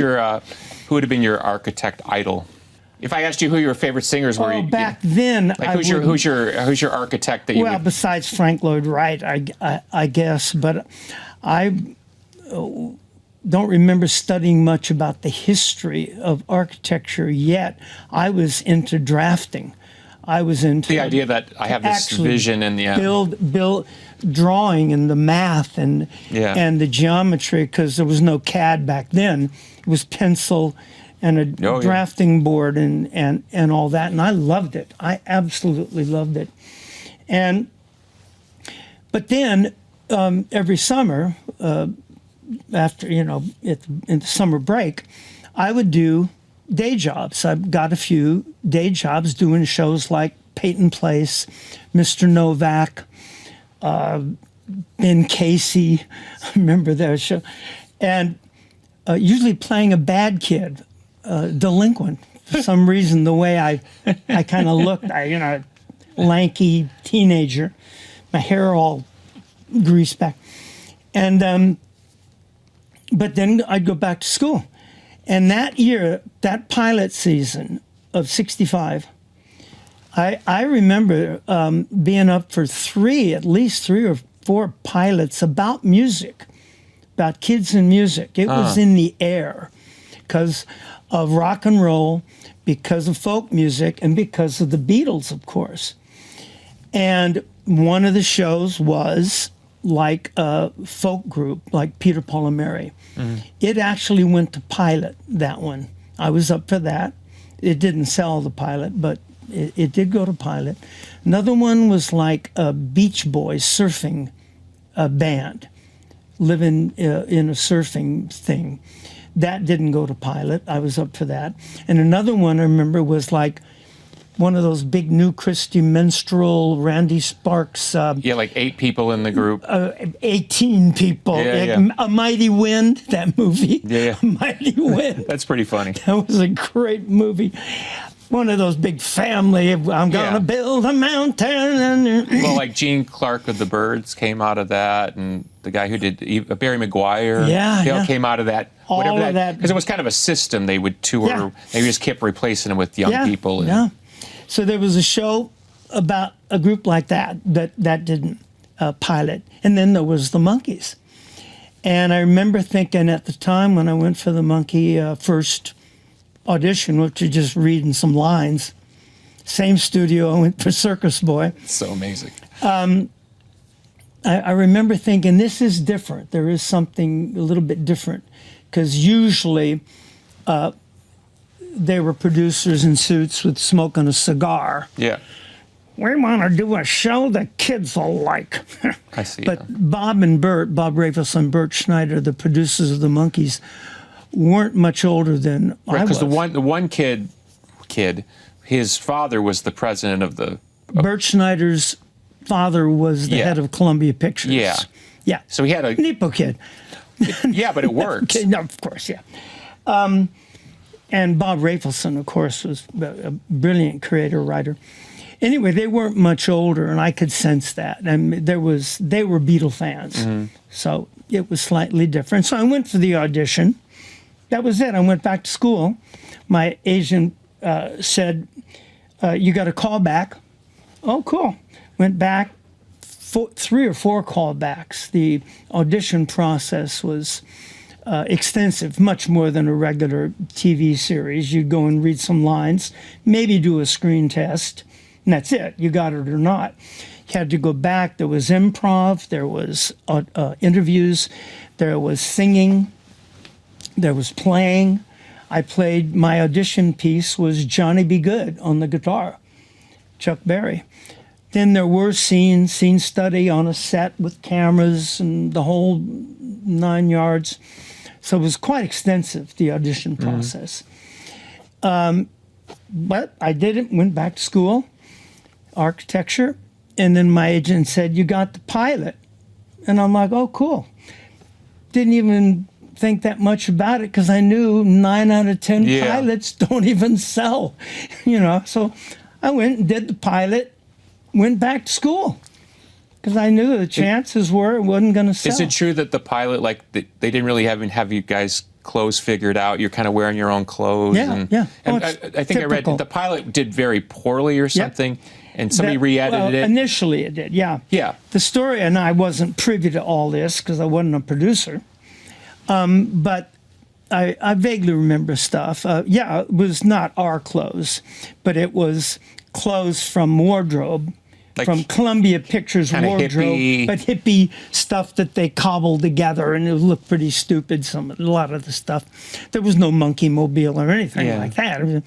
[SPEAKER 2] have been your architect idol? If I asked you who your favorite singers were,
[SPEAKER 1] back then,
[SPEAKER 2] like who's your architect that you?
[SPEAKER 1] Well, besides Frank Lloyd Wright, I guess, but I don't remember studying much about the history of architecture yet. I was into drafting. I was into
[SPEAKER 2] the idea that I have this vision and
[SPEAKER 1] build drawing and the math and the geometry, because there was no CAD back then. It was pencil and a drafting board and all that, and I loved it. I absolutely loved it. But then every summer, after in the summer break, I would do day jobs. I've got a few day jobs doing shows like Peyton Place, Mr. Novak, Ben Casey. I remember their show. And usually playing a bad kid, delinquent. For some reason, the way I kind of looked, lanky teenager, my hair all greased back. And but then I'd go back to school. And that year, that pilot season of '65, I remember being up for at least three or four pilots about music, about kids and music. It was in the air because of rock and roll, because of folk music, and because of the Beatles, of course. And one of the shows was like a folk group, like Peter, Paul, and Mary. It actually went to pilot, that one. I was up for that. It didn't sell the pilot, but it did go to pilot. Another one was like a Beach Boys surfing band, living in a surfing thing. That didn't go to pilot. I was up for that. And another one I remember was like one of those big New Christy Minstrel, Randy Sparks.
[SPEAKER 2] Yeah, like 8 people in the group.
[SPEAKER 1] 18 people.
[SPEAKER 2] Yeah.
[SPEAKER 1] A Mighty Wind, that movie.
[SPEAKER 2] Yeah.
[SPEAKER 1] A Mighty Wind.
[SPEAKER 2] That's pretty funny.
[SPEAKER 1] That was a great movie. One of those big family, I'm gonna build a mountain.
[SPEAKER 2] Well, like Gene Clark of the Byrds came out of that, and the guy who did Barry Maguire, they all came out of that.
[SPEAKER 1] All of that.
[SPEAKER 2] Because it was kind of a system. They would tour.
[SPEAKER 1] Yeah.
[SPEAKER 2] They just kept replacing them with young people. And,
[SPEAKER 1] yeah. So there was a show about a group like that didn't pilot. And then there was the Monkees. And I remember thinking at the time when I went for the Monkee first audition, which is just reading some lines, same studio, I went for Circus Boy.
[SPEAKER 2] So amazing.
[SPEAKER 1] I remember thinking, this is different. There is something a little bit different. Because usually they were producers in suits with smoking a cigar.
[SPEAKER 2] Yeah.
[SPEAKER 1] We want to do a show that kids will like.
[SPEAKER 2] I see.
[SPEAKER 1] But Bob Rafelson and Bert Schneider, the producers of the Monkees, weren't much older than I was.
[SPEAKER 2] Because the one kid, his father was the president of the...
[SPEAKER 1] Bert Schneider's father was the head of Columbia Pictures.
[SPEAKER 2] Yeah.
[SPEAKER 1] Yeah.
[SPEAKER 2] So he had a...
[SPEAKER 1] Nepo kid.
[SPEAKER 2] Yeah, but it works.
[SPEAKER 1] No, of course, yeah. And Bob Rafelson, of course, was a brilliant creator, writer. Anyway, they weren't much older, and I could sense that. And they were Beatle fans, so it was slightly different. So I went for the audition. That was it. I went back to school. My agent said, you got a call back. Oh, cool. Went back. 3 or 4 callbacks. The audition process was extensive, much more than a regular TV series. You'd go and read some lines, maybe do a screen test, and that's it. You got it or not. You had to go back. There was improv. There was interviews. There was singing. There was playing. My audition piece was Johnny Be Good on the guitar, Chuck Berry. Then there were scene study on a set with cameras and the whole 9 yards. So it was quite extensive, the audition process. But I did it, went back to school, architecture, and then my agent said, you got the pilot. And I'm like, oh, cool. Didn't even think that much about it because I knew 9 out of 10 pilots don't even sell, So I went and did the pilot. Went back to school because I knew the chances were it wasn't going to sell.
[SPEAKER 2] Is it true that the pilot, they didn't really have you guys clothes figured out? You're kind of wearing your own clothes.
[SPEAKER 1] Yeah.
[SPEAKER 2] And I think I read that the pilot did very poorly or something, and somebody re-edited it.
[SPEAKER 1] Initially it did, yeah.
[SPEAKER 2] Yeah.
[SPEAKER 1] The story, and I wasn't privy to all this because I wasn't a producer, but I vaguely remember stuff. It was not our clothes, but it was clothes from wardrobe. From Columbia Pictures wardrobe,
[SPEAKER 2] hippie.
[SPEAKER 1] But hippie stuff that they cobbled together, and it looked pretty stupid. A lot of the stuff, there was no monkey mobile or anything like that.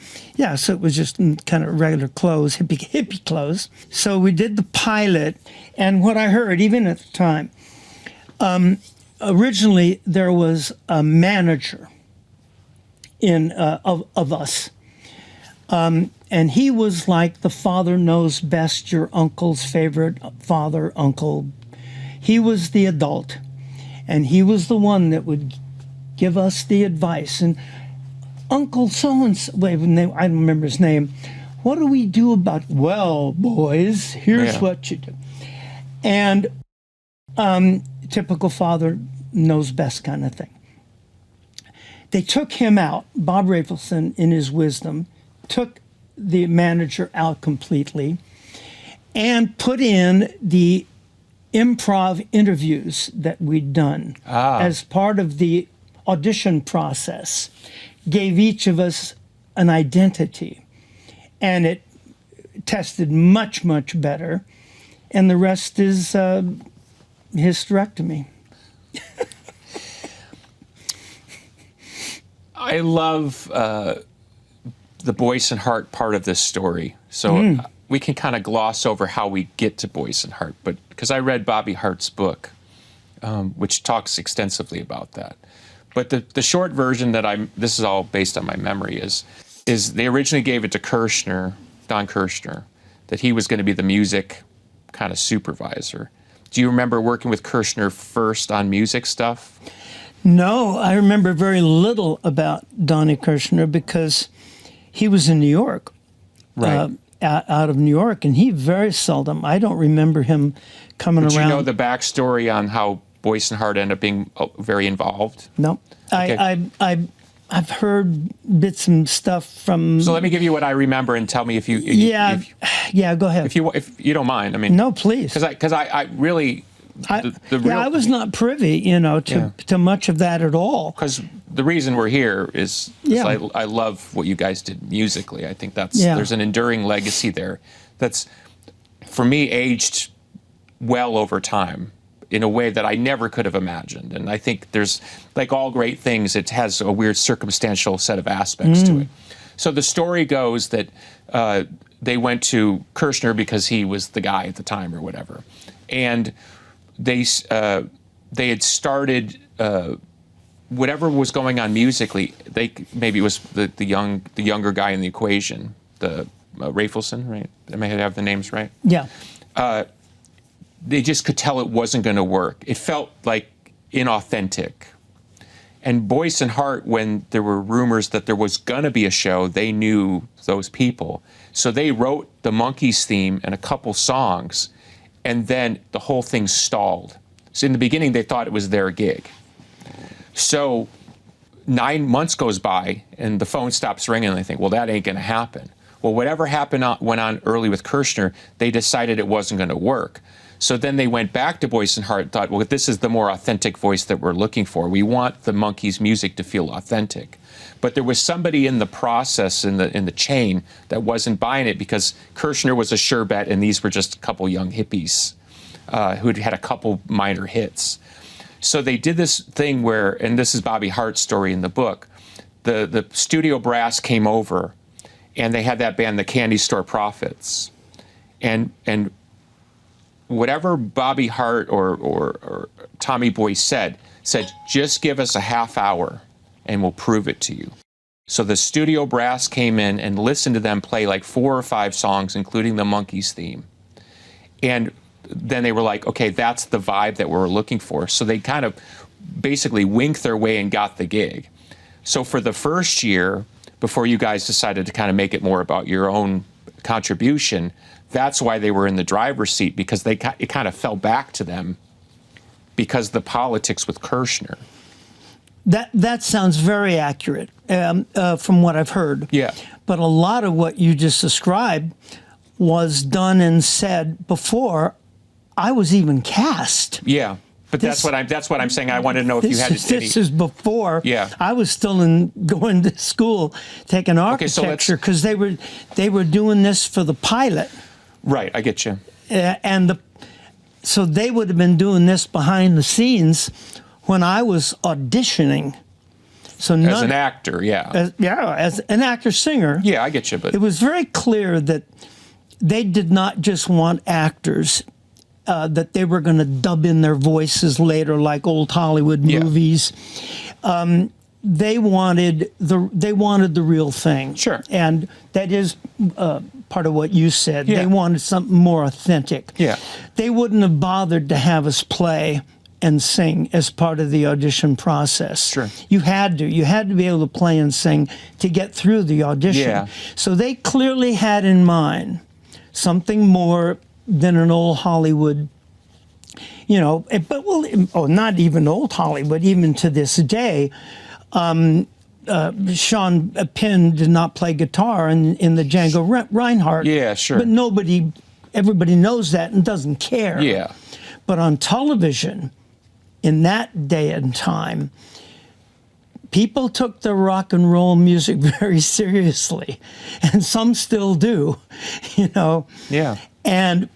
[SPEAKER 1] So it was just kind of regular clothes, hippie clothes. So we did the pilot, and what I heard, even at the time, originally there was a manager of us. And he was like the father knows best, your uncle's favorite father, uncle. He was the adult, and he was the one that would give us the advice. And Uncle so-and-so, I don't remember his name, what do we do about, well, boys, here's what you do. And typical father knows best kind of thing. They took him out, Bob Rafelson, in his wisdom, took the manager out completely and put in the improv interviews that we'd done as part of the audition process, gave each of us an identity, and it tested much, much better. And the rest is hysterectomy.
[SPEAKER 2] I love the Boyce and Hart part of this story. So we can kind of gloss over how we get to Boyce and Hart, but because I read Bobby Hart's book, which talks extensively about that. But the short version this is all based on my memory, is they originally gave it to Don Kirshner, that he was going to be the music kind of supervisor. Do you remember working with Kirshner first on music stuff?
[SPEAKER 1] No, I remember very little about Donnie Kirshner because he was in New York,
[SPEAKER 2] Right.
[SPEAKER 1] Out of New York, and he very seldom. I don't remember him coming
[SPEAKER 2] Did
[SPEAKER 1] around.
[SPEAKER 2] you know the backstory on how Boyce and Hart ended up being very involved?
[SPEAKER 1] No,
[SPEAKER 2] Okay.
[SPEAKER 1] I've heard bits and stuff from.
[SPEAKER 2] So let me give you what I remember and tell me if you
[SPEAKER 1] Yeah, go ahead.
[SPEAKER 2] if you don't mind. I mean,
[SPEAKER 1] No, please.
[SPEAKER 2] because I really
[SPEAKER 1] I was not privy, to much of that at all.
[SPEAKER 2] because the reason we're here is
[SPEAKER 1] Yeah.
[SPEAKER 2] I love what you guys did musically. I think
[SPEAKER 1] Yeah.
[SPEAKER 2] there's an enduring legacy there that's, for me, aged well over time in a way that I never could have imagined. And I think there's, like all great things, it has a weird circumstantial set of aspects to it. So the story goes that they went to Kirshner because he was the guy at the time or whatever. And they had started whatever was going on musically. Maybe it was the younger guy in the equation, the Rafelson, right? I may have the names right.
[SPEAKER 1] Yeah.
[SPEAKER 2] They just could tell it wasn't going to work. It felt like inauthentic. And Boyce and Hart, when there were rumors that there was going to be a show, they knew those people. So they wrote the Monkees theme and a couple songs, and then the whole thing stalled. So in the beginning, they thought it was their gig. So 9 months goes by, and the phone stops ringing, and they think, well, that ain't going to happen. Well, whatever went on early with Kirshner, they decided it wasn't going to work. So then they went back to Boyce and Hart and thought, well, this is the more authentic voice that we're looking for. We want the Monkees music to feel authentic. But there was somebody in the process, in the chain, that wasn't buying it because Kirshner was a sure bet, and these were just a couple young hippies who'd had a couple minor hits. So they did this thing where, and this is Bobby Hart's story in the book, the studio brass came over, and they had that band, the Candy Store Prophets. And whatever Bobby Hart or Tommy Boyce said, just give us a half hour and we'll prove it to you. So the studio brass came in and listened to them play like 4 or 5 songs, including the Monkees theme. And then they were like, okay, that's the vibe that we're looking for. So they kind of basically winked their way and got the gig. So for the first year, before you guys decided to kind of make it more about your own contribution, that's why they were in the driver's seat, because it kind of fell back to them because the politics with Kirshner.
[SPEAKER 1] That sounds very accurate from what I've heard.
[SPEAKER 2] Yeah.
[SPEAKER 1] But a lot of what you just described was done and said before I was even cast.
[SPEAKER 2] Yeah. But that's what I'm saying. I wanted to know if you had any.
[SPEAKER 1] This is before.
[SPEAKER 2] Yeah.
[SPEAKER 1] I was still going to school taking architecture because they were doing this for the pilot.
[SPEAKER 2] Right, I get you.
[SPEAKER 1] So they would have been doing this behind the scenes when I was auditioning. So
[SPEAKER 2] as an actor, yeah.
[SPEAKER 1] As an actor-singer.
[SPEAKER 2] Yeah, I get you. But
[SPEAKER 1] it was very clear that they did not just want actors, that they were going to dub in their voices later, like old Hollywood movies. They wanted the real thing.
[SPEAKER 2] Sure.
[SPEAKER 1] And that is part of what you said.
[SPEAKER 2] Yeah.
[SPEAKER 1] They wanted something more authentic.
[SPEAKER 2] Yeah.
[SPEAKER 1] They wouldn't have bothered to have us play and sing as part of the audition process.
[SPEAKER 2] Sure.
[SPEAKER 1] You had to be able to play and sing to get through the audition.
[SPEAKER 2] Yeah.
[SPEAKER 1] So they clearly had in mind something more than an old Hollywood, not even old Hollywood, even to this day. Sean Penn did not play guitar in the Django Reinhardt.
[SPEAKER 2] Yeah, sure.
[SPEAKER 1] But everybody knows that and doesn't care.
[SPEAKER 2] Yeah.
[SPEAKER 1] But on television, in that day and time, people took the rock and roll music very seriously, and some still do,
[SPEAKER 2] Yeah.
[SPEAKER 1] And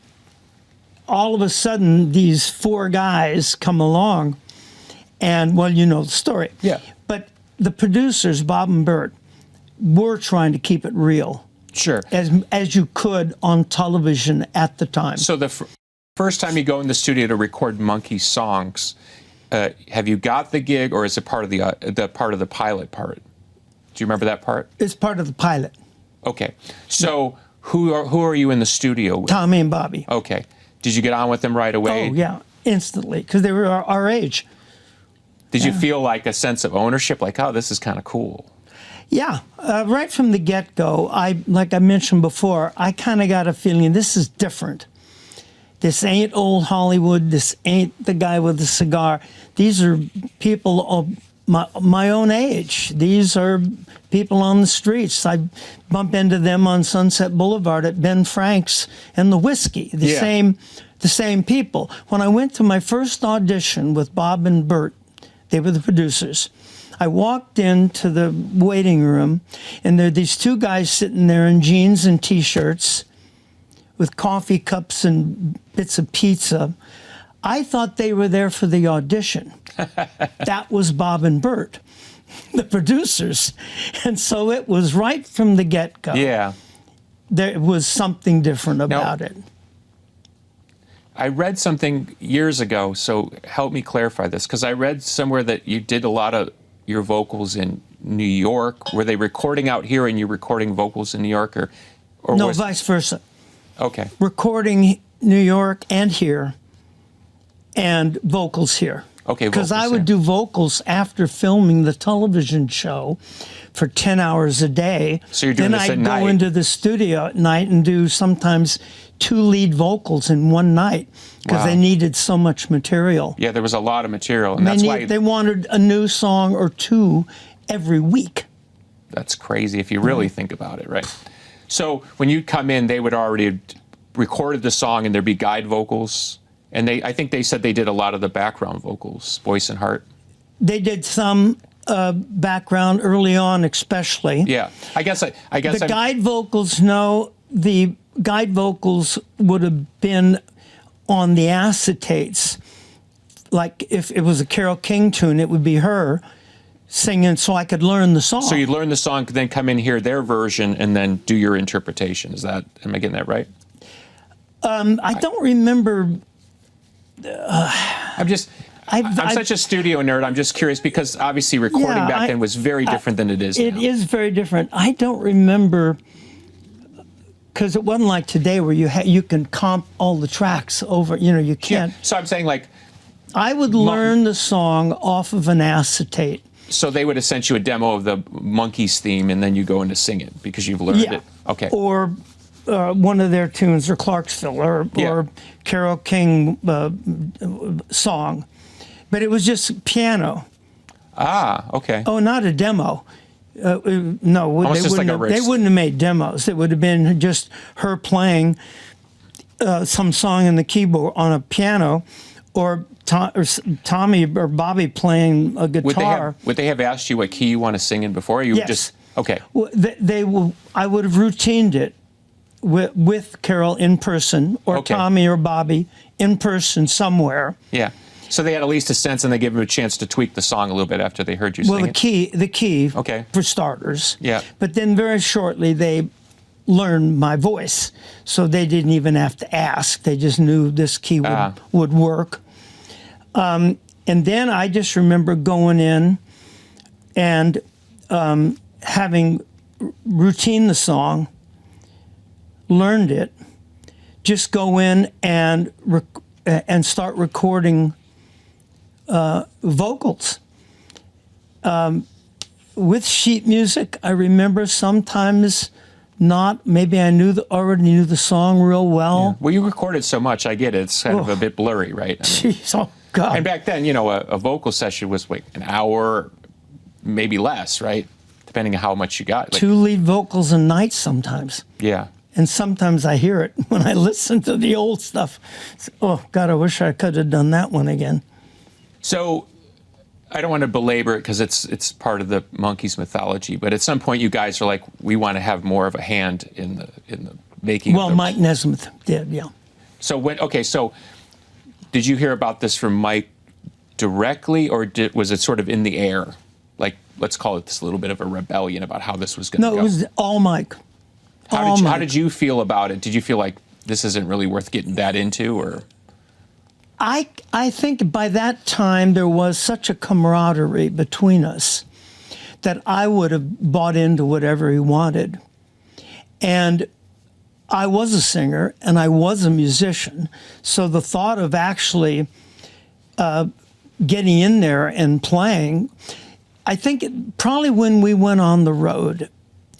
[SPEAKER 1] all of a sudden, these 4 guys come along, and, well, you know the story.
[SPEAKER 2] Yeah.
[SPEAKER 1] But the producers, Bob and Bert, were trying to keep it real.
[SPEAKER 2] Sure.
[SPEAKER 1] As you could on television at the time.
[SPEAKER 2] So the first time you go in the studio to record Monkees songs, have you got the gig, or is it part of the pilot part? Do you remember that part?
[SPEAKER 1] It's part of the pilot.
[SPEAKER 2] Okay. So who are you in the studio with?
[SPEAKER 1] Tommy and Bobby.
[SPEAKER 2] Okay. Did you get on with them right away?
[SPEAKER 1] Oh, yeah, instantly, because they were our age.
[SPEAKER 2] Did you feel like a sense of ownership, like, oh, this is kind of cool?
[SPEAKER 1] Yeah, right from the get-go, like I mentioned before, I kind of got a feeling this is different. This ain't old Hollywood. This ain't the guy with the cigar. These are people of my own age. These are people on the streets. I bump into them on Sunset Boulevard at Ben Frank's and the Whiskey. The same people. When I went to my first audition with Bob and Bert, they were the producers. I walked into the waiting room, and there are these 2 guys sitting there in jeans and T-shirts with coffee cups and bits of pizza. I thought they were there for the audition. That was Bob and Bert, the producers. And so it was right from the get-go.
[SPEAKER 2] Yeah.
[SPEAKER 1] There was something different about it.
[SPEAKER 2] I read something years ago, so help me clarify this, because I read somewhere that you did a lot of your vocals in New York. Were they recording out here and you're recording vocals in New York, or
[SPEAKER 1] no, vice versa?
[SPEAKER 2] Okay.
[SPEAKER 1] Recording New York and here, and vocals here.
[SPEAKER 2] Okay,
[SPEAKER 1] because I would do vocals after filming the television show for 10 hours a day.
[SPEAKER 2] So you're doing
[SPEAKER 1] then
[SPEAKER 2] this at
[SPEAKER 1] I'd
[SPEAKER 2] night?
[SPEAKER 1] go into the studio at night and do sometimes 2 lead vocals in one night because
[SPEAKER 2] Wow.
[SPEAKER 1] they needed so much material.
[SPEAKER 2] Yeah, there was a lot of material, and that's why
[SPEAKER 1] They wanted a new song or 2 every week.
[SPEAKER 2] that's crazy if you really think about it, right? So when you'd come in, they would already have recorded the song, and there'd be guide vocals, and I think they said they did a lot of the background vocals, Boyce and Hart.
[SPEAKER 1] They did some background early on, especially.
[SPEAKER 2] Yeah, I guess
[SPEAKER 1] The guide vocals, no, the guide vocals would have been on the acetates. Like if it was a Carole King tune, it would be her singing so I could learn the song.
[SPEAKER 2] So you'd learn the song, then come in, hear their version, and then do your interpretation. Am I getting that right?
[SPEAKER 1] I don't remember.
[SPEAKER 2] I'm such a studio nerd. I'm just curious because obviously recording back then was very different than it is now.
[SPEAKER 1] It is very different. I don't remember, because it wasn't like today where you can comp all the tracks over. You can't.
[SPEAKER 2] Yeah. So I'm saying, like,
[SPEAKER 1] I would learn the song off of an acetate.
[SPEAKER 2] so they would have sent you a demo of the Monkees theme, and then you go in to sing it because you've learned it. Okay.
[SPEAKER 1] Or one of their tunes, or Clarksville, or Carole King song. But it was just piano.
[SPEAKER 2] Ah, okay.
[SPEAKER 1] Oh, not a demo. No,
[SPEAKER 2] Almost just like a
[SPEAKER 1] they wouldn't have made demos. It would have been just her playing some song in the keyboard on a piano, or Tommy or Bobby playing a guitar.
[SPEAKER 2] Would they have asked you what key you want to sing in before? Or you would just okay.
[SPEAKER 1] Well, I would have routined it with Carol in person, or Tommy or Bobby in person somewhere.
[SPEAKER 2] Yeah. So they had at least a sense, and they gave them a chance to tweak the song a little bit after they heard you sing it.
[SPEAKER 1] Well, the key, for starters.
[SPEAKER 2] Yeah.
[SPEAKER 1] But then very shortly they learned my voice, so they didn't even have to ask. They just knew this key would work. And then I just remember going in and having routine the song, learned it, just go in and start recording vocals. With sheet music, I remember sometimes not. Maybe I already knew the song real well.
[SPEAKER 2] Yeah. Well, you recorded so much, I get it. It's kind of a bit blurry, right?
[SPEAKER 1] Jeez, oh God.
[SPEAKER 2] And back then, a vocal session was like an hour, maybe less, right? Depending on how much you got. Like,
[SPEAKER 1] 2 lead vocals a night sometimes.
[SPEAKER 2] Yeah.
[SPEAKER 1] And sometimes I hear it when I listen to the old stuff. Oh, God, I wish I could have done that one again.
[SPEAKER 2] So I don't want to belabor it because it's part of the Monkees mythology, but at some point you guys are like, we want to have more of a hand in the making.
[SPEAKER 1] Well, Mike Nesmith did, yeah.
[SPEAKER 2] So so did you hear about this from Mike directly, or was it sort of in the air? Like, let's call it this little bit of a rebellion about how this was going to go.
[SPEAKER 1] No, it was all Mike.
[SPEAKER 2] How did you feel about it? Did you feel like this isn't really worth getting that into, or?
[SPEAKER 1] I think by that time there was such a camaraderie between us that I would have bought into whatever he wanted. And I was a singer and I was a musician, so the thought of actually getting in there and playing, I think probably when we went on the road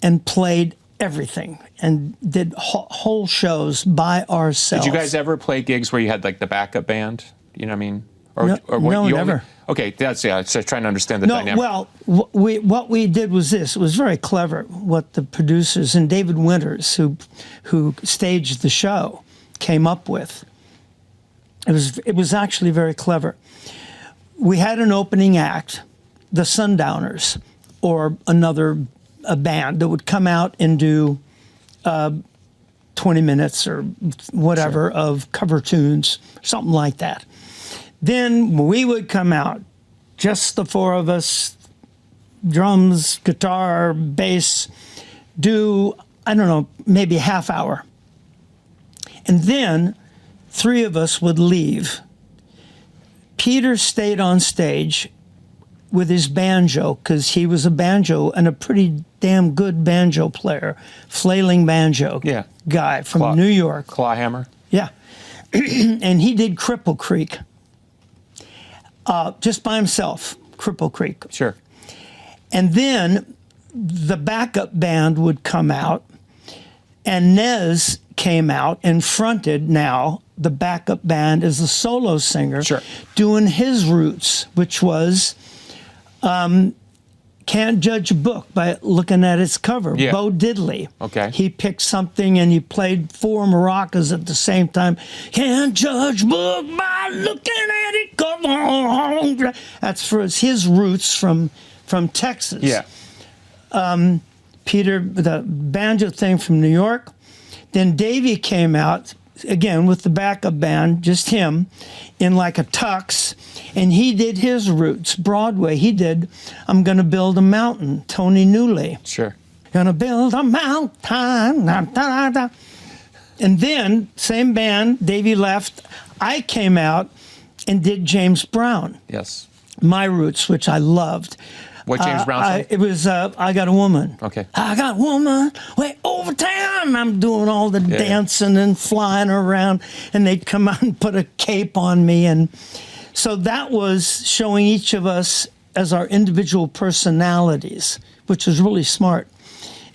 [SPEAKER 1] and played everything and did whole shows by ourselves.
[SPEAKER 2] Did you guys ever play gigs where you had like the backup band? You know what I mean?
[SPEAKER 1] No, never.
[SPEAKER 2] Okay, that's So trying to understand the dynamic.
[SPEAKER 1] Well, what we did was this. It was very clever. What the producers and David Winters, who staged the show, came up with. It was actually very clever. We had an opening act, the Sundowners, or a band that would come out and do 20 minutes or whatever of cover tunes, something like that. Then we would come out, just the four of us, drums, guitar, bass, do, I don't know, maybe a half hour. And then 3 of us would leave. Peter stayed on stage with his banjo, because he was a banjo and a pretty damn good banjo player, flailing banjo guy from New York.
[SPEAKER 2] Clawhammer?
[SPEAKER 1] Yeah. And he did Cripple Creek. Just by himself, Cripple Creek.
[SPEAKER 2] Sure.
[SPEAKER 1] And then the backup band would come out, and Nez came out and fronted now the backup band as a solo singer, doing his roots, which was Can't Judge a Book by looking at its cover, Bo Diddley.
[SPEAKER 2] Okay.
[SPEAKER 1] He picked something and he played 4 maracas at the same time. Can't judge a book by looking at it, come on. That's for his roots from Texas.
[SPEAKER 2] Yeah.
[SPEAKER 1] Peter, the banjo thing from New York. Then Davey came out, again, with the backup band, just him, in like a tux, and he did his roots, Broadway. He did I'm Gonna Build a Mountain, Tony Newley.
[SPEAKER 2] Sure.
[SPEAKER 1] Gonna build a mountain, da, da, da. And then, same band, Davey left, I came out and did James Brown.
[SPEAKER 2] Yes.
[SPEAKER 1] My roots, which I loved.
[SPEAKER 2] What James Brown song?
[SPEAKER 1] It was I Got a Woman.
[SPEAKER 2] Okay.
[SPEAKER 1] I got a woman way over town. I'm doing all the dancing and flying around, and they'd come out and put a cape on me. And so that was showing each of us as our individual personalities, which was really smart.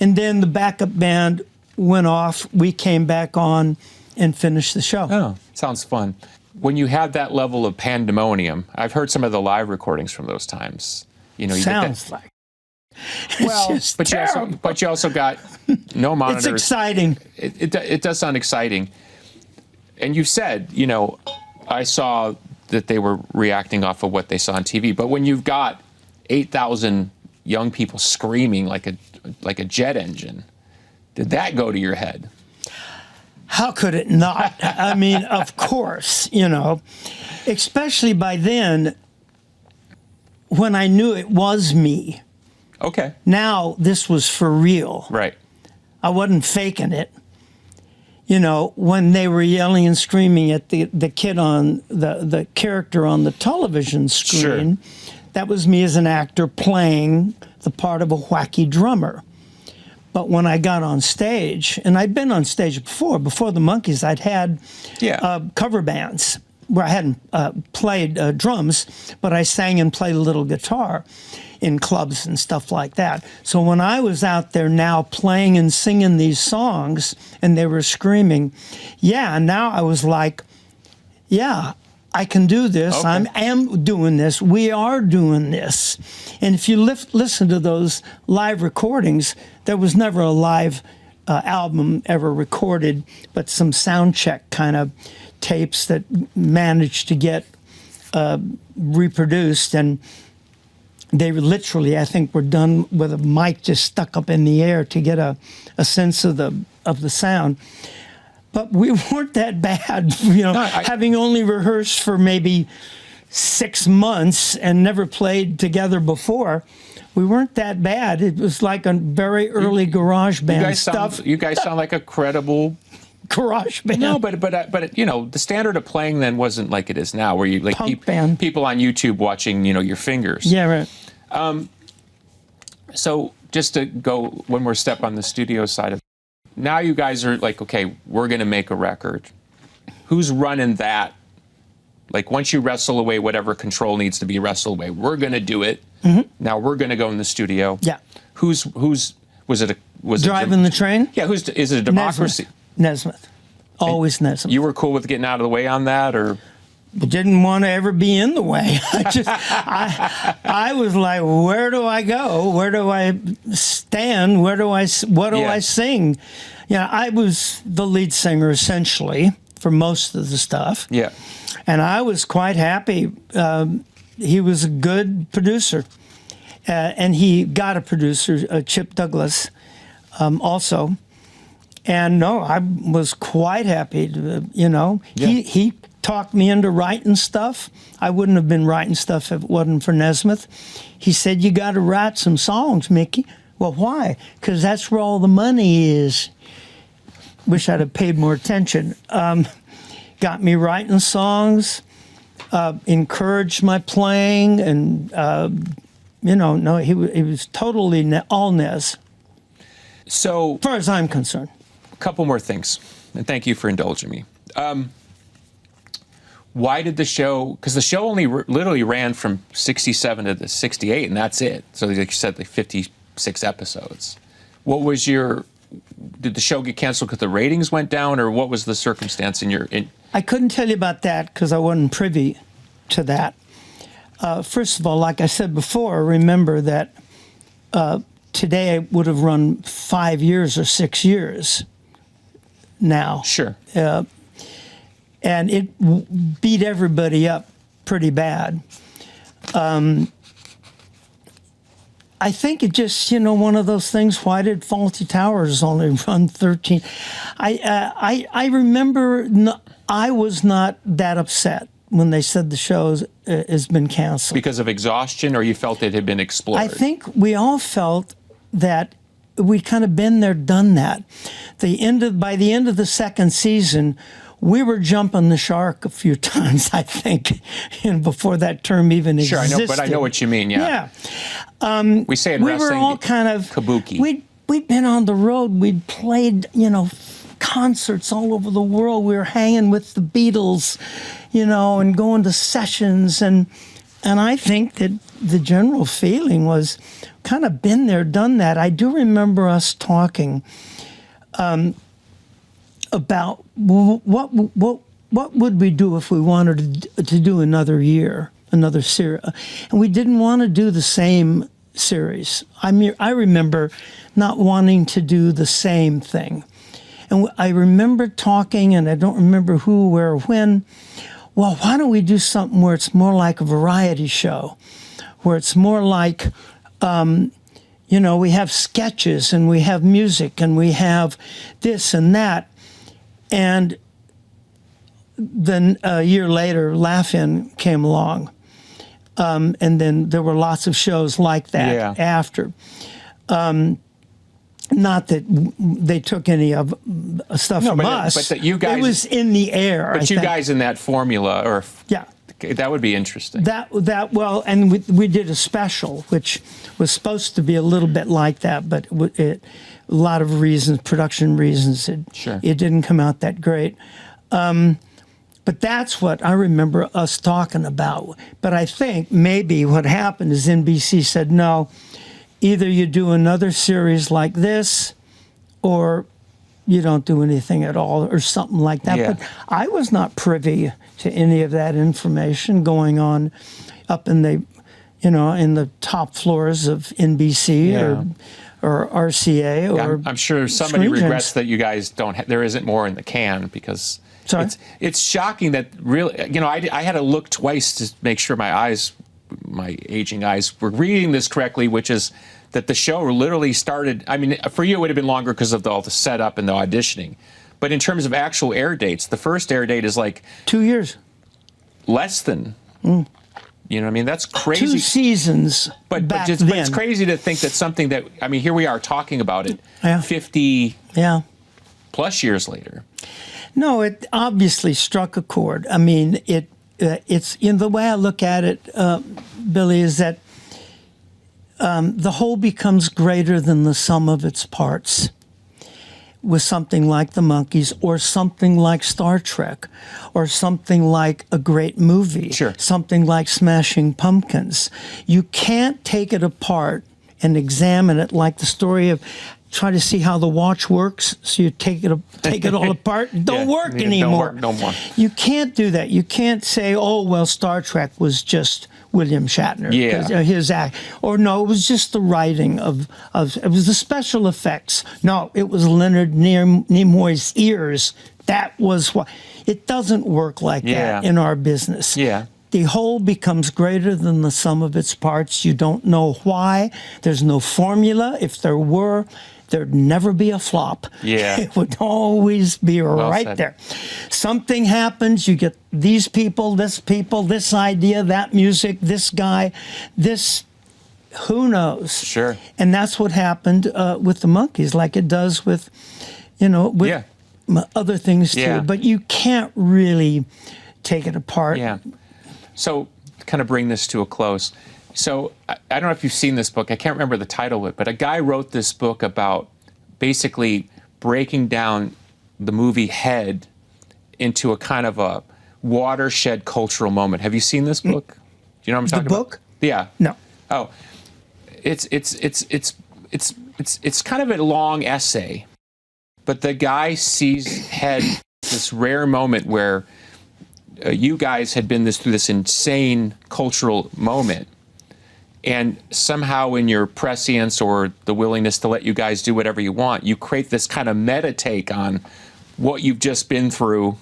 [SPEAKER 1] And then the backup band went off. We came back on and finished the show.
[SPEAKER 2] Oh, sounds fun. When you had that level of pandemonium, I've heard some of the live recordings from those times. You know,
[SPEAKER 1] sounds like.
[SPEAKER 2] Well, but you also got no monitors.
[SPEAKER 1] It's exciting.
[SPEAKER 2] It does sound exciting. And you said, you know, I saw that they were reacting off of what they saw on TV. But when you've got 8,000 young people screaming like a jet engine, did that go to your head?
[SPEAKER 1] How could it not? I mean, of course, you know, especially by then, when I knew it was me.
[SPEAKER 2] Okay.
[SPEAKER 1] Now this was for real.
[SPEAKER 2] Right.
[SPEAKER 1] I wasn't faking it. You know, when they were yelling and screaming at the kid on the character on the television screen, that was me as an actor playing the part of a wacky drummer. But when I got on stage, and I'd been on stage before the Monkees, I'd had cover bands where I hadn't played drums, but I sang and played a little guitar in clubs and stuff like that. So when I was out there now playing and singing these songs and they were screaming, now I was like, I can do this.
[SPEAKER 2] Okay.
[SPEAKER 1] I am doing this. We are doing this. And if you listen to those live recordings, there was never a live album ever recorded, but some sound check kind of tapes that managed to get reproduced, and they literally, I think, were done with a mic just stuck up in the air to get a sense of the sound. but we weren't that bad. Having only rehearsed for maybe 6 months and never played together before, we weren't that bad. It was like a very early garage band stuff.
[SPEAKER 2] You guys sound like a credible
[SPEAKER 1] garage band.
[SPEAKER 2] No, but the standard of playing then wasn't like it is now, where you like people on YouTube watching your fingers.
[SPEAKER 1] Yeah, right.
[SPEAKER 2] So just to go one more step on the studio side of it, now you guys are like, okay, we're going to make a record. Who's running that? Like, once you wrestle away whatever control needs to be wrestled away, we're going to do it. Mm-hmm. Now we're going to go in the studio.
[SPEAKER 1] Yeah.
[SPEAKER 2] Was it
[SPEAKER 1] driving the train?
[SPEAKER 2] Yeah. Is it a democracy?
[SPEAKER 1] Nesmith. Always Nesmith.
[SPEAKER 2] You were cool with getting out of the way on that, or?
[SPEAKER 1] Didn't want to ever be in the way. I was like, where do I go? Where do I stand? What do I sing? I was the lead singer essentially for most of the stuff.
[SPEAKER 2] Yeah.
[SPEAKER 1] And I was quite happy. He was a good producer. And he got a producer, Chip Douglas, also. And no, I was quite happy. Yeah. He talked me into writing stuff. I wouldn't have been writing stuff if it wasn't for Nesmith. He said, you got to write some songs, Micky. Well, why? Because that's where all the money is. Wish I'd have paid more attention. Got me writing songs, encouraged my playing, and, no, he was totally all Nes.
[SPEAKER 2] So,
[SPEAKER 1] as far as I'm concerned.
[SPEAKER 2] A couple more things, and thank you for indulging me. Why did the show, because the show only literally ran from 67 to 68, and that's it. So like you said, like 56 episodes. What was did the show get canceled because the ratings went down, or what was the circumstance
[SPEAKER 1] I couldn't tell you about that because I wasn't privy to that. First of all, like I said before, remember that today I would have run 5 years or 6 years now.
[SPEAKER 2] Sure.
[SPEAKER 1] And it beat everybody up pretty bad. I think it just, one of those things. Why did Fawlty Towers only run 13? I remember I was not that upset when they said the show has been canceled.
[SPEAKER 2] Because of exhaustion, or you felt it had been explored?
[SPEAKER 1] I think we all felt that we'd kind of been there, done that. By the end of the second season, we were jumping the shark a few times, I think, before that term even existed.
[SPEAKER 2] Sure, but I know what you mean, yeah.
[SPEAKER 1] Yeah.
[SPEAKER 2] We say in
[SPEAKER 1] we
[SPEAKER 2] wrestling,
[SPEAKER 1] were all kind of
[SPEAKER 2] kabuki.
[SPEAKER 1] We'd been on the road. We'd played, concerts all over the world. We were hanging with the Beatles, and going to sessions. And I think that the general feeling was kind of been there, done that. I do remember us talking about what would we do if we wanted to do another year, another series, and we didn't want to do the same series. I remember not wanting to do the same thing, and I remember talking, and I don't remember who, where, when. Well, why don't we do something where it's more like a variety show, where it's more like, we have sketches and we have music and we have this and that. And then a year later, Laugh-In came along. And then there were lots of shows like that after. Not that they took any of stuff from us.
[SPEAKER 2] But that you guys,
[SPEAKER 1] it was in the air.
[SPEAKER 2] But you guys in that formula, that would be interesting.
[SPEAKER 1] And we did a special, which was supposed to be a little bit like that, but a lot of reasons, production reasons, it didn't come out that great. But that's what I remember us talking about. But I think maybe what happened is NBC said, no, either you do another series like this or you don't do anything at all or something like that.
[SPEAKER 2] Yeah.
[SPEAKER 1] But I was not privy to any of that information going on up in the, in the top floors of NBC or RCA or
[SPEAKER 2] I'm sure somebody regrets that you guys there isn't more in the can, because it's shocking that really, I had to look twice to make sure my aging eyes were reading this correctly, which is that the show literally started, for you it would have been longer because of all the setup and the auditioning, But in terms of actual air dates, the first air date is like
[SPEAKER 1] 2 years.
[SPEAKER 2] less than. You know what I mean? That's crazy.
[SPEAKER 1] 2 seasons
[SPEAKER 2] But
[SPEAKER 1] back
[SPEAKER 2] but
[SPEAKER 1] then.
[SPEAKER 2] it's crazy to think that something that, I mean, here we are talking about it
[SPEAKER 1] Yeah.
[SPEAKER 2] 50
[SPEAKER 1] Yeah.
[SPEAKER 2] plus years later.
[SPEAKER 1] No, it obviously struck a chord. I mean, it's in the way I look at it, Billy, is that the whole becomes greater than the sum of its parts. With something like the Monkees, or something like Star Trek, or something like a great movie,
[SPEAKER 2] Sure.
[SPEAKER 1] something like Smashing Pumpkins. You can't take it apart and examine it like the story of try to see how the watch works. So you take it all apart. It don't work
[SPEAKER 2] Yeah,
[SPEAKER 1] anymore.
[SPEAKER 2] Don't work no more.
[SPEAKER 1] You can't do that. You can't say, "Oh well, Star Trek was just William Shatner."
[SPEAKER 2] Yeah.
[SPEAKER 1] 'Cause, his act, or no, it was just the writing of it was the special effects. No, it was Leonard Nimoy's ears. That was what. It doesn't work like
[SPEAKER 2] Yeah.
[SPEAKER 1] that in our business.
[SPEAKER 2] Yeah.
[SPEAKER 1] The whole becomes greater than the sum of its parts. You don't know why. There's no formula. If there were, there'd never be a flop.
[SPEAKER 2] Yeah.
[SPEAKER 1] It would always be right
[SPEAKER 2] said.
[SPEAKER 1] there. Something happens, you get these people, this idea, that music, this guy, this, who knows?
[SPEAKER 2] Sure.
[SPEAKER 1] And that's what happened with the Monkees, like it does with, with
[SPEAKER 2] Yeah.
[SPEAKER 1] other things too.
[SPEAKER 2] Yeah.
[SPEAKER 1] But you can't really take it apart.
[SPEAKER 2] Yeah. So, kind of bring this to a close. So, I don't know if you've seen this book. I can't remember the title of it, but a guy wrote this book about basically breaking down the movie Head into a kind of a watershed cultural moment. Have you seen this book? Do you know what I'm talking about?
[SPEAKER 1] The book?
[SPEAKER 2] Yeah.
[SPEAKER 1] No.
[SPEAKER 2] Oh, it's kind of a long essay, but the guy sees Head this rare moment where you guys had been through this insane cultural moment, and somehow in your prescience or the willingness to let you guys do whatever you want, you create this kind of meta take on what you've just been through,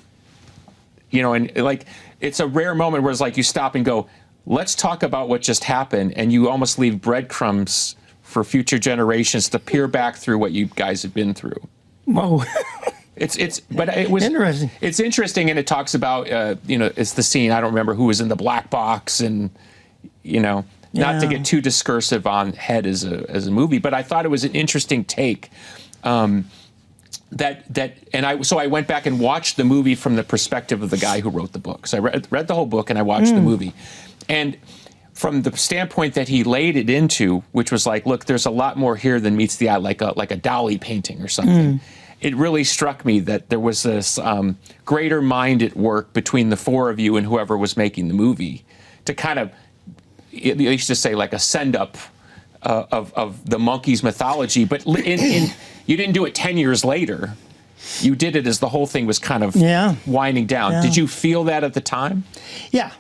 [SPEAKER 2] and like it's a rare moment where it's like you stop and go, let's talk about what just happened, and you almost leave breadcrumbs for future generations to peer back through what you guys have been through.
[SPEAKER 1] Whoa.
[SPEAKER 2] But it was
[SPEAKER 1] Interesting.
[SPEAKER 2] It's interesting, and it talks about it's the scene. I don't remember who was in the black box, and not to
[SPEAKER 1] Yeah.
[SPEAKER 2] get too discursive on Head as a movie, but I thought it was an interesting take. So I went back and watched the movie from the perspective of the guy who wrote the book. So I read the whole book and I watched the movie, and from the standpoint that he laid it into, which was like, look, there's a lot more here than meets the eye, like a Dali painting or something. It really struck me that there was this greater mind at work between the four of you and whoever was making the movie to kind of, at least to say, like a send-up of the Monkees mythology. But you didn't do it 10 years later. You did it as the whole thing was kind of winding down.
[SPEAKER 1] Yeah.
[SPEAKER 2] Did you feel that at the time?
[SPEAKER 1] Yeah.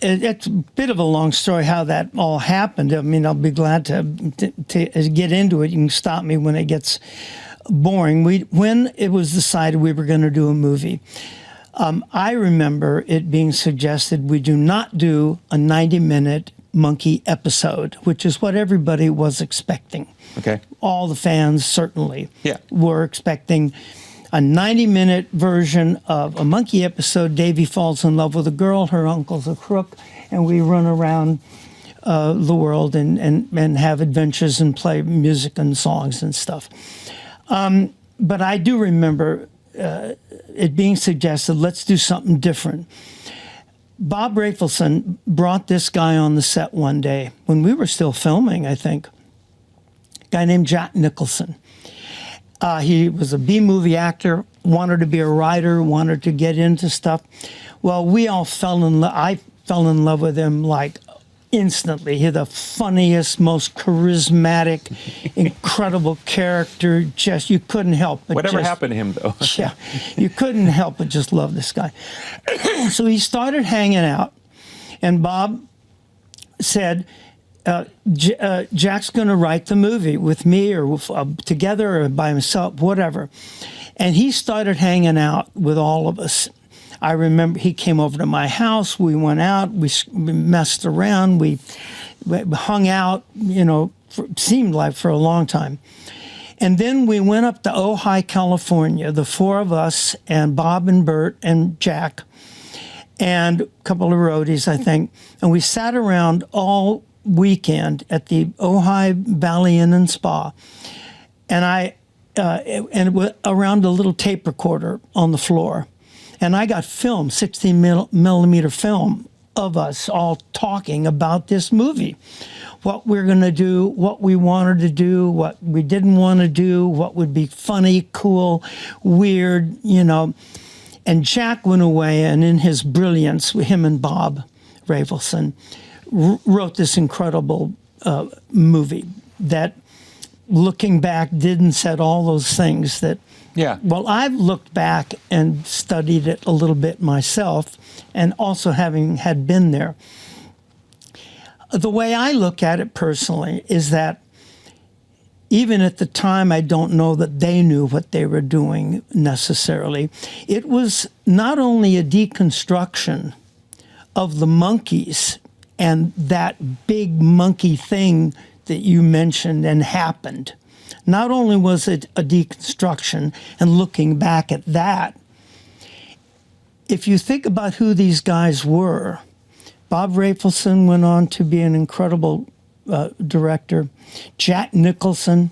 [SPEAKER 1] It's a bit of a long story how that all happened. I mean, I'll be glad to get into it. You can stop me when it gets boring. When it was decided we were going to do a movie, I remember it being suggested we do not do a 90-minute Monkee episode, which is what everybody was expecting.
[SPEAKER 2] Okay.
[SPEAKER 1] All the fans certainly
[SPEAKER 2] Yeah.
[SPEAKER 1] were expecting a 90-minute version of a Monkee episode. Davy falls in love with a girl, her uncle's a crook, and we run around the world and have adventures and play music and songs and stuff. But I do remember it being suggested, let's do something different. Bob Rafelson brought this guy on the set one day when we were still filming, I think, a guy named Jack Nicholson. He was a B-movie actor, wanted to be a writer, wanted to get into stuff. Well, we all fell in love. I fell in love with him like instantly. He's the funniest, most charismatic, incredible character. Just, you couldn't help but
[SPEAKER 2] Whatever
[SPEAKER 1] just,
[SPEAKER 2] happened to him, though?
[SPEAKER 1] yeah, you couldn't help but just love this guy. So he started hanging out, and Bob said, Jack's going to write the movie with me or together or by himself, whatever. And he started hanging out with all of us. I remember he came over to my house. We went out. We messed around. We hung out, seemed like for a long time. And then we went up to Ojai, California, the four of us, and Bob and Bert and Jack, and a couple of roadies, I think. And we sat around all weekend at the Ojai Valley Inn and Spa. And it was around a little tape recorder on the floor. And I got film, 16 millimeter film of us all talking about this movie. What we're going to do, what we wanted to do, what we didn't want to do, what would be funny, cool, weird, you know. And Jack went away, and in his brilliance, him and Bob Rafelson wrote this incredible movie that, looking back, did and said all those things that,
[SPEAKER 2] Yeah.
[SPEAKER 1] well, I've looked back and studied it a little bit myself, and also having had been there. The way I look at it personally is that even at the time, I don't know that they knew what they were doing necessarily. It was not only a deconstruction of the Monkees and that big monkey thing that you mentioned and happened. Not only was it a deconstruction and looking back at that, if you think about who these guys were, Bob Rafelson went on to be an incredible director. Jack Nicholson,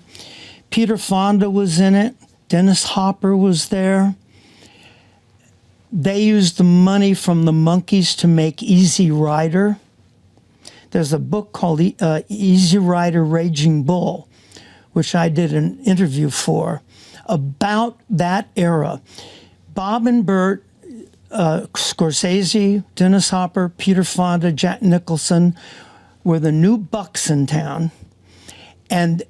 [SPEAKER 1] Peter Fonda was in it. Dennis Hopper was there. They used the money from the Monkees to make Easy Rider. There's a book called Easy Rider Raging Bull, which I did an interview for, about that era. Bob and Bert, Scorsese, Dennis Hopper, Peter Fonda, Jack Nicholson were the new bucks in town, and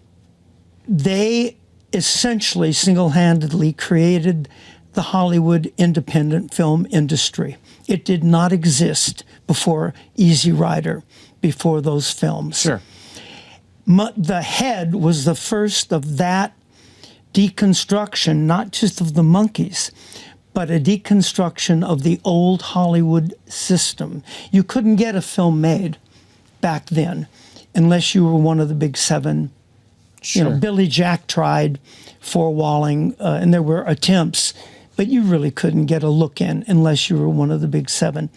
[SPEAKER 1] they essentially single-handedly created the Hollywood independent film industry. It did not exist before Easy Rider, before those films.
[SPEAKER 2] Sure.
[SPEAKER 1] The Head was the first of that deconstruction, not just of the Monkees, but a deconstruction of the old Hollywood system. You couldn't get a film made back then unless you were one of the big seven.
[SPEAKER 2] Sure.
[SPEAKER 1] You know, Billy Jack tried four-walling, and there were attempts, but you really couldn't get a look in unless you were one of the big seven.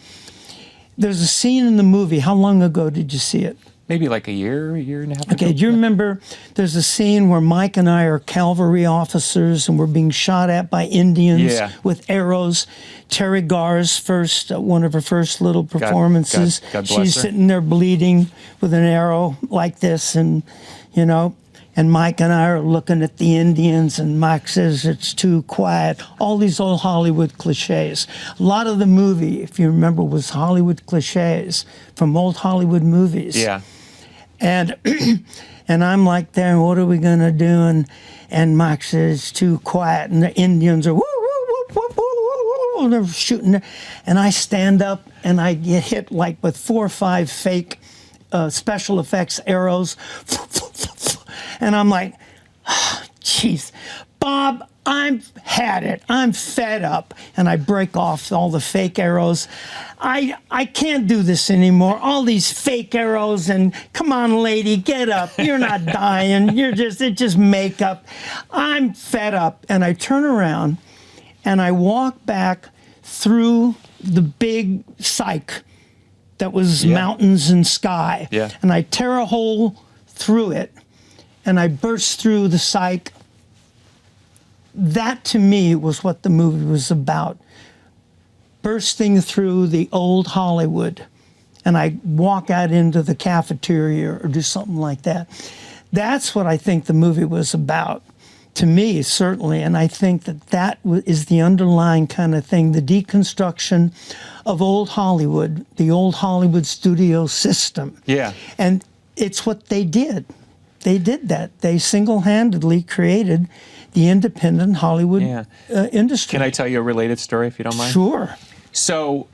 [SPEAKER 1] There's a scene in the movie. How long ago did you see it?
[SPEAKER 2] Maybe like a year and a half ago.
[SPEAKER 1] Okay, do you remember there's a scene where Mike and I are cavalry officers and we're being shot at by Indians with arrows. Terry Garr's first, one of her first little performances.
[SPEAKER 2] God bless
[SPEAKER 1] She's
[SPEAKER 2] her.
[SPEAKER 1] sitting there bleeding with an arrow like this, and, you know, and Mike and I are looking at the Indians, and Mike says it's too quiet. All these old Hollywood cliches. A lot of the movie, if you remember, was Hollywood cliches from old Hollywood movies.
[SPEAKER 2] Yeah.
[SPEAKER 1] And and I'm like, there, what are we gonna do? And Mike says it's too quiet, and the Indians are woo, woo, woo, woo, woo, woo, they're shooting, and I stand up and I get hit like with 4 or 5 fake special effects arrows, and I'm like, jeez, Bob, I've had it. I'm fed up. And I break off all the fake arrows. I can't do this anymore. All these fake arrows, and come on, lady, get up. You're not dying. It's just makeup. I'm fed up. And I turn around and I walk back through the big cyc that was mountains and sky.
[SPEAKER 2] Yeah.
[SPEAKER 1] And I tear a hole through it and I burst through the cyc. That, to me, was what the movie was about. Bursting through the old Hollywood. And I walk out into the cafeteria or do something like that. That's what I think the movie was about, to me, certainly. And I think that is the underlying kind of thing, the deconstruction of old Hollywood, the old Hollywood studio system.
[SPEAKER 2] Yeah.
[SPEAKER 1] And it's what they did. They did that. They single-handedly created the independent Hollywood industry.
[SPEAKER 2] Can I tell you a related story, if you don't mind?
[SPEAKER 1] Sure.
[SPEAKER 2] So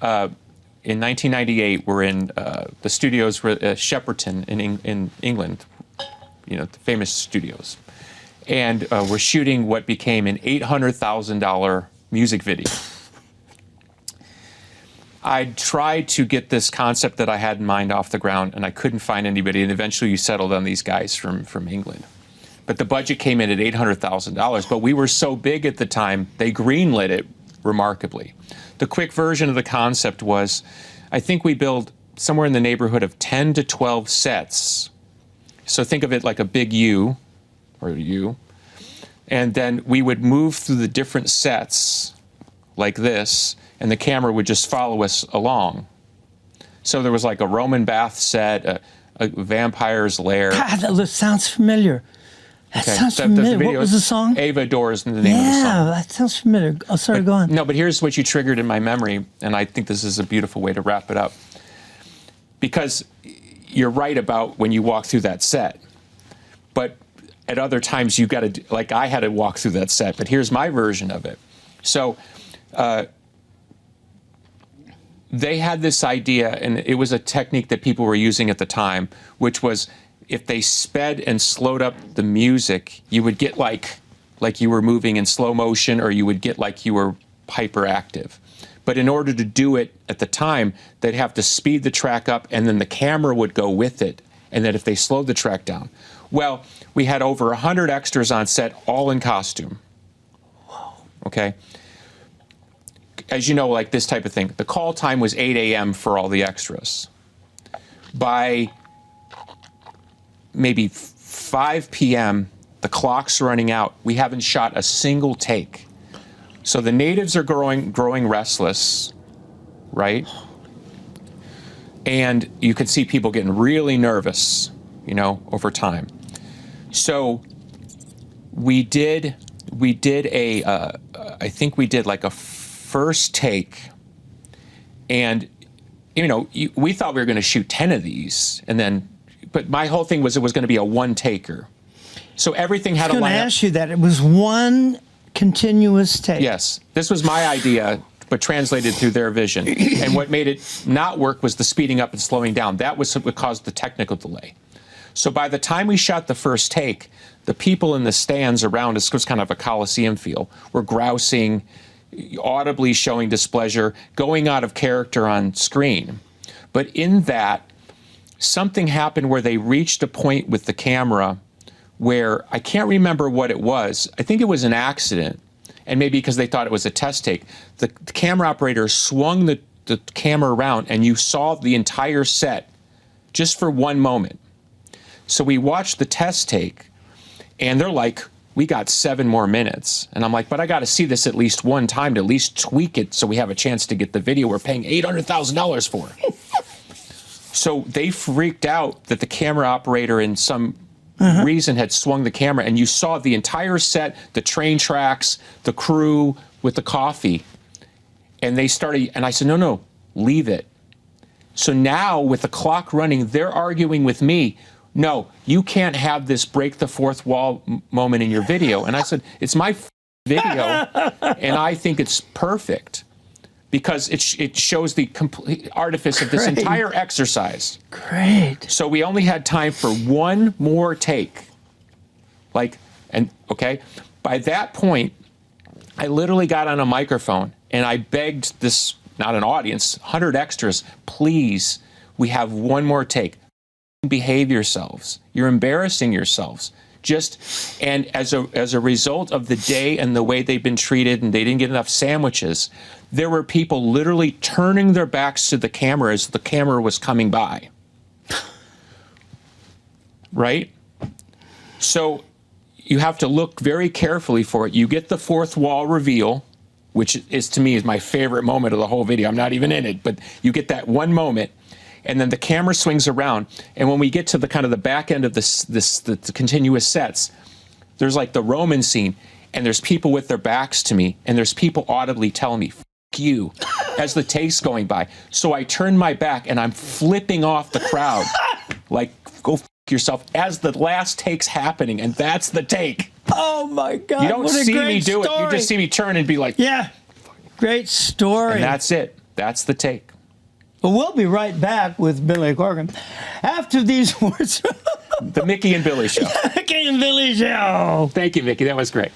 [SPEAKER 2] in 1998, we're in the studios were Shepperton in England, you know, the famous studios. And we're shooting what became an $800,000 music video. I tried to get this concept that I had in mind off the ground, and I couldn't find anybody. And eventually you settled on these guys from England. but the budget came in at $800,000. But we were so big at the time, they greenlit it remarkably. The quick version of the concept was, I think we built somewhere in the neighborhood of 10 to 12 sets. So think of it like a big U, or U. And then we would move through the different sets like this, and the camera would just follow us along. So there was like a Roman bath set, a vampire's lair.
[SPEAKER 1] God, that sounds familiar. That sounds familiar. What was the song?
[SPEAKER 2] Ava Adores, the name of the song.
[SPEAKER 1] Yeah, that sounds familiar. Oh, sorry, go on.
[SPEAKER 2] No, but here's what you triggered in my memory, and I think this is a beautiful way to wrap it up. Because you're right about when you walk through that set. But at other times, you got to, like I had to walk through that set, but here's my version of it. So they had this idea, and it was a technique that people were using at the time, which was if they sped and slowed up the music, you would get like you were moving in slow motion, or you would get like you were hyperactive. But in order to do it at the time, they'd have to speed the track up, and then the camera would go with it, and then if they slowed the track down. Well, we had over 100 extras on set, all in costume. Okay? As you know, like this type of thing, the call time was 8 a.m. for all the extras. By maybe 5 p.m., the clock's running out. We haven't shot a single take. So the natives are growing restless, right? And you can see people getting really nervous, you know, over time. So we did I think we did like a first take, and you know, we thought we were going to shoot 10 of these, and then, but my whole thing was it was going to be a one-taker. So everything had to line up. I was going to
[SPEAKER 1] ask you that. It was one continuous take.
[SPEAKER 2] Yes. This was my idea, but translated through their vision. And what made it not work was the speeding up and slowing down. That was what caused the technical delay. So by the time we shot the first take, the people in the stands around us, it was kind of a Coliseum feel, were grousing, audibly showing displeasure, going out of character on screen. But in that, something happened where they reached a point with the camera where I can't remember what it was. I think it was an accident, and maybe because they thought it was a test take. The camera operator swung the camera around, and you saw the entire set just for one moment. So we watched the test take, and they're like, we got 7 more minutes. And I'm like, but I got to see this at least one time to at least tweak it so we have a chance to get the video we're paying $800,000 for. So they freaked out that the camera operator in some reason had swung the camera, and you saw the entire set, the train tracks, the crew with the coffee. And they started, and I said, no, leave it. So now with the clock running, they're arguing with me. No, you can't have this break the fourth wall moment in your video. And I said, it's my video, and I think it's perfect because it shows the complete artifice of this entire exercise.
[SPEAKER 1] Great.
[SPEAKER 2] So we only had time for one more take. Okay? By that point, I literally got on a microphone and I begged this, not an audience, 100 extras, please, we have one more take. Behave yourselves. You're embarrassing yourselves. And as a result of the day and the way they've been treated, and they didn't get enough sandwiches, there were people literally turning their backs to the camera as the camera was coming by. Right? So you have to look very carefully for it. You get the fourth wall reveal, which is to me is my favorite moment of the whole video. I'm not even in it, but you get that one moment. And then the camera swings around, and when we get to the kind of the back end of the continuous sets, there's like the Roman scene, and there's people with their backs to me, and there's people audibly telling me, "F you," as the take's going by. So I turn my back, and I'm flipping off the crowd, like, go f yourself, as the last take's happening, and that's the take.
[SPEAKER 1] Oh my God!
[SPEAKER 2] You don't see me do it. You just see me turn and be like,
[SPEAKER 1] yeah, great story.
[SPEAKER 2] And that's it. That's the take.
[SPEAKER 1] But we'll be right back with Billy Corgan after these words.
[SPEAKER 2] The Micky and Billy Show.
[SPEAKER 1] Micky and Billy Show.
[SPEAKER 2] Thank you, Micky. That was great.